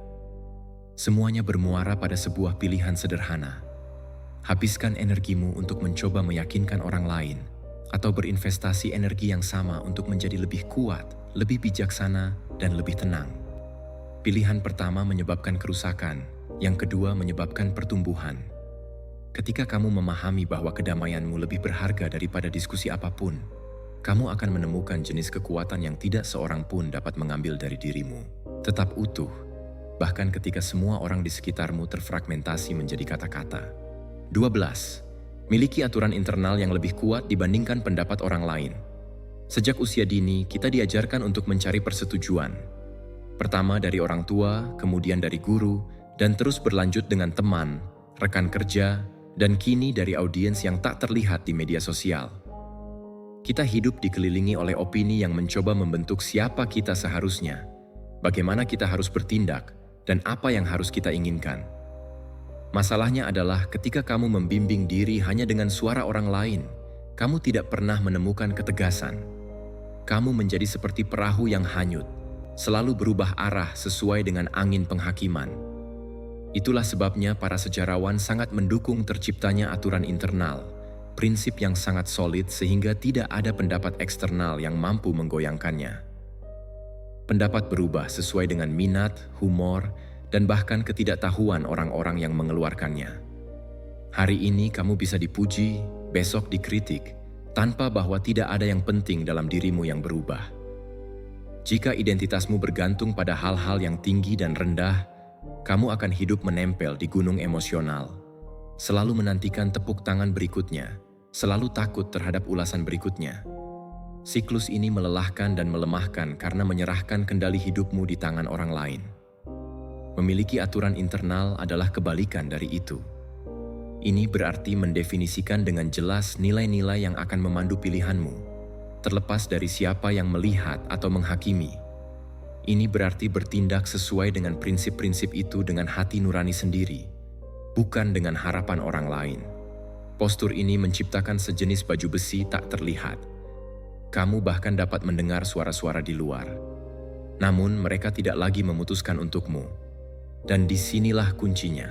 A: Semuanya bermuara pada sebuah pilihan sederhana. Habiskan energimu untuk mencoba meyakinkan orang lain, atau berinvestasi energi yang sama untuk menjadi lebih kuat, lebih bijaksana, dan lebih tenang. Pilihan pertama menyebabkan kerusakan, yang kedua menyebabkan pertumbuhan. Ketika kamu memahami bahwa kedamaianmu lebih berharga daripada diskusi apapun, kamu akan menemukan jenis kekuatan yang tidak seorang pun dapat mengambil dari dirimu. Tetap utuh, bahkan ketika semua orang di sekitarmu terfragmentasi menjadi kata-kata. 12. Miliki aturan internal yang lebih kuat dibandingkan pendapat orang lain. Sejak usia dini, kita diajarkan untuk mencari persetujuan. Pertama dari orang tua, kemudian dari guru, dan terus berlanjut dengan teman, rekan kerja, dan kini dari audiens yang tak terlihat di media sosial. Kita hidup dikelilingi oleh opini yang mencoba membentuk siapa kita seharusnya, bagaimana kita harus bertindak, dan apa yang harus kita inginkan. Masalahnya adalah ketika kamu membimbing diri hanya dengan suara orang lain, kamu tidak pernah menemukan ketegasan. Kamu menjadi seperti perahu yang hanyut, selalu berubah arah sesuai dengan angin penghakiman. Itulah sebabnya para sejarawan sangat mendukung terciptanya aturan internal, prinsip yang sangat solid sehingga tidak ada pendapat eksternal yang mampu menggoyangkannya. Pendapat berubah sesuai dengan minat, humor, dan bahkan ketidaktahuan orang-orang yang mengeluarkannya. Hari ini kamu bisa dipuji, besok dikritik, tanpa bahwa tidak ada yang penting dalam dirimu yang berubah. Jika identitasmu bergantung pada hal-hal yang tinggi dan rendah, kamu akan hidup menempel di gunung emosional, selalu menantikan tepuk tangan berikutnya, selalu takut terhadap ulasan berikutnya. Siklus ini melelahkan dan melemahkan karena menyerahkan kendali hidupmu di tangan orang lain. Memiliki aturan internal adalah kebalikan dari itu. Ini berarti mendefinisikan dengan jelas nilai-nilai yang akan memandu pilihanmu, terlepas dari siapa yang melihat atau menghakimi. Ini berarti bertindak sesuai dengan prinsip-prinsip itu dengan hati nurani sendiri, bukan dengan harapan orang lain. Postur ini menciptakan sejenis baju besi tak terlihat. Kamu bahkan dapat mendengar suara-suara di luar. Namun mereka tidak lagi memutuskan untukmu. Dan disinilah kuncinya.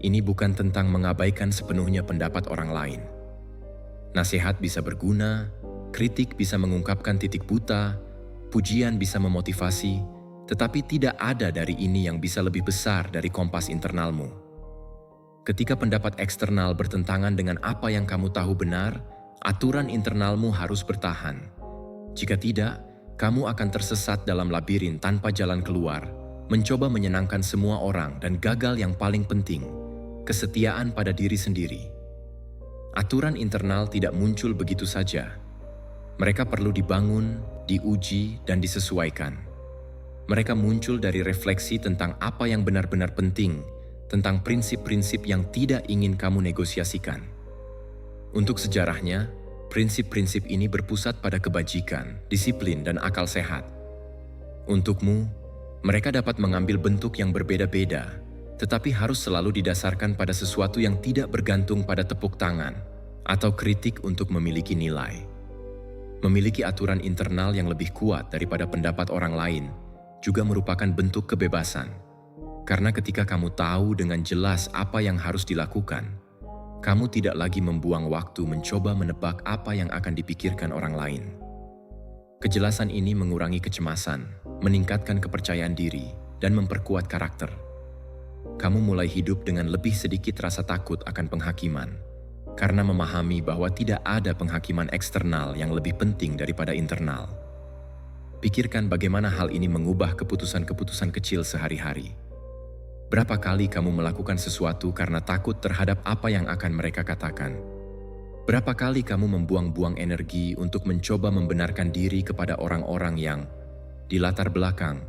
A: Ini bukan tentang mengabaikan sepenuhnya pendapat orang lain. Nasihat bisa berguna, kritik bisa mengungkapkan titik buta, pujian bisa memotivasi, tetapi tidak ada dari ini yang bisa lebih besar dari kompas internalmu. Ketika pendapat eksternal bertentangan dengan apa yang kamu tahu benar, aturan internalmu harus bertahan. Jika tidak, kamu akan tersesat dalam labirin tanpa jalan keluar, mencoba menyenangkan semua orang dan gagal yang paling penting, kesetiaan pada diri sendiri. Aturan internal tidak muncul begitu saja. Mereka perlu dibangun, diuji, dan disesuaikan. Mereka muncul dari refleksi tentang apa yang benar-benar penting, tentang prinsip-prinsip yang tidak ingin kamu negosiasikan. Untuk sejarahnya, prinsip-prinsip ini berpusat pada kebajikan, disiplin, dan akal sehat. Untukmu, mereka dapat mengambil bentuk yang berbeda-beda, tetapi harus selalu didasarkan pada sesuatu yang tidak bergantung pada tepuk tangan atau kritik untuk memiliki nilai. Memiliki aturan internal yang lebih kuat daripada pendapat orang lain juga merupakan bentuk kebebasan. Karena ketika kamu tahu dengan jelas apa yang harus dilakukan, kamu tidak lagi membuang waktu mencoba menebak apa yang akan dipikirkan orang lain. Kejelasan ini mengurangi kecemasan, meningkatkan kepercayaan diri, dan memperkuat karakter. Kamu mulai hidup dengan lebih sedikit rasa takut akan penghakiman, karena memahami bahwa tidak ada penghakiman eksternal yang lebih penting daripada internal. Pikirkan bagaimana hal ini mengubah keputusan-keputusan kecil sehari-hari. Berapa kali kamu melakukan sesuatu karena takut terhadap apa yang akan mereka katakan? Berapa kali kamu membuang-buang energi untuk mencoba membenarkan diri kepada orang-orang yang, di latar belakang,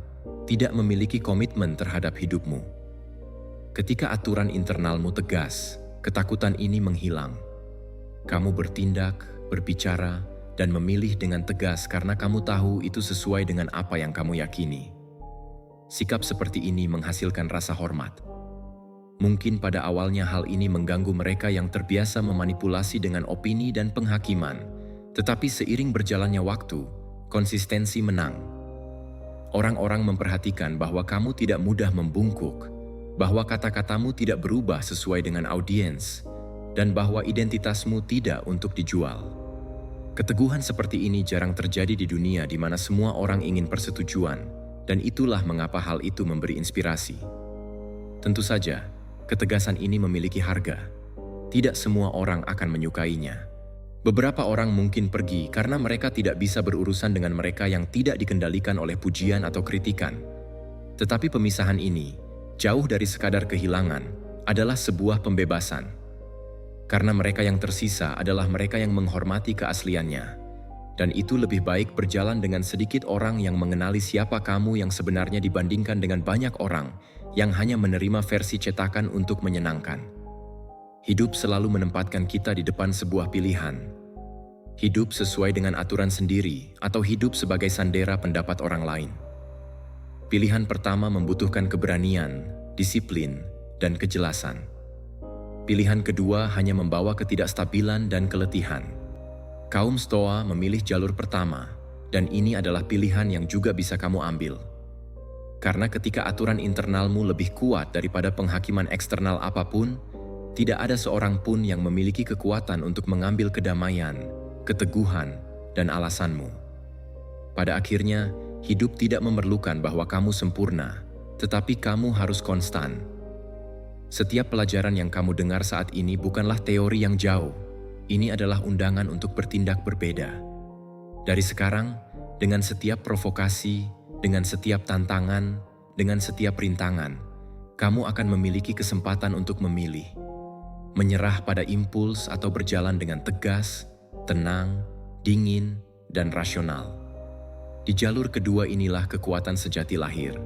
A: tidak memiliki komitmen terhadap hidupmu? Ketika aturan internalmu tegas, ketakutan ini menghilang. Kamu bertindak, berbicara, dan memilih dengan tegas karena kamu tahu itu sesuai dengan apa yang kamu yakini. Sikap seperti ini menghasilkan rasa hormat. Mungkin pada awalnya hal ini mengganggu mereka yang terbiasa memanipulasi dengan opini dan penghakiman, tetapi seiring berjalannya waktu, konsistensi menang. Orang-orang memperhatikan bahwa kamu tidak mudah membungkuk, bahwa kata-katamu tidak berubah sesuai dengan audiens, dan bahwa identitasmu tidak untuk dijual. Keteguhan seperti ini jarang terjadi di dunia di mana semua orang ingin persetujuan, dan itulah mengapa hal itu memberi inspirasi. Tentu saja, ketegasan ini memiliki harga. Tidak semua orang akan menyukainya. Beberapa orang mungkin pergi karena mereka tidak bisa berurusan dengan mereka yang tidak dikendalikan oleh pujian atau kritikan. Tetapi pemisahan ini, jauh dari sekadar kehilangan, adalah sebuah pembebasan. Karena mereka yang tersisa adalah mereka yang menghormati keasliannya. Dan itu lebih baik berjalan dengan sedikit orang yang mengenali siapa kamu yang sebenarnya dibandingkan dengan banyak orang yang hanya menerima versi cetakan untuk menyenangkan. Hidup selalu menempatkan kita di depan sebuah pilihan. Hidup sesuai dengan aturan sendiri atau hidup sebagai sandera pendapat orang lain. Pilihan pertama membutuhkan keberanian, disiplin, dan kejelasan. Pilihan kedua hanya membawa ketidakstabilan dan keletihan. Kaum Stoa memilih jalur pertama, dan ini adalah pilihan yang juga bisa kamu ambil. Karena ketika aturan internalmu lebih kuat daripada penghakiman eksternal apapun, tidak ada seorang pun yang memiliki kekuatan untuk mengambil kedamaian, keteguhan, dan alasanmu. Pada akhirnya, hidup tidak memerlukan bahwa kamu sempurna, tetapi kamu harus konstan. Setiap pelajaran yang kamu dengar saat ini bukanlah teori yang jauh. Ini adalah undangan untuk bertindak berbeda. Dari sekarang, dengan setiap provokasi, dengan setiap tantangan, dengan setiap rintangan, kamu akan memiliki kesempatan untuk memilih. Menyerah pada impuls atau berjalan dengan tegas, tenang, dingin, dan rasional. Di jalur kedua inilah kekuatan sejati lahir.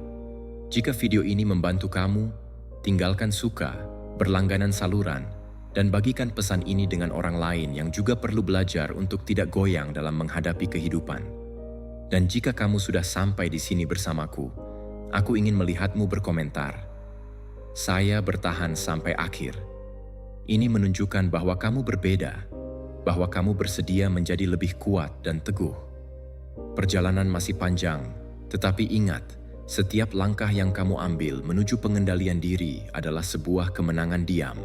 A: Jika video ini membantu kamu, tinggalkan suka, berlangganan saluran, dan bagikan pesan ini dengan orang lain yang juga perlu belajar untuk tidak goyang dalam menghadapi kehidupan. Dan jika kamu sudah sampai di sini bersamaku, aku ingin melihatmu berkomentar. Saya bertahan sampai akhir. Ini menunjukkan bahwa kamu berbeda, bahwa kamu bersedia menjadi lebih kuat dan teguh. Perjalanan masih panjang, tetapi ingat, setiap langkah yang kamu ambil menuju pengendalian diri adalah sebuah kemenangan diam.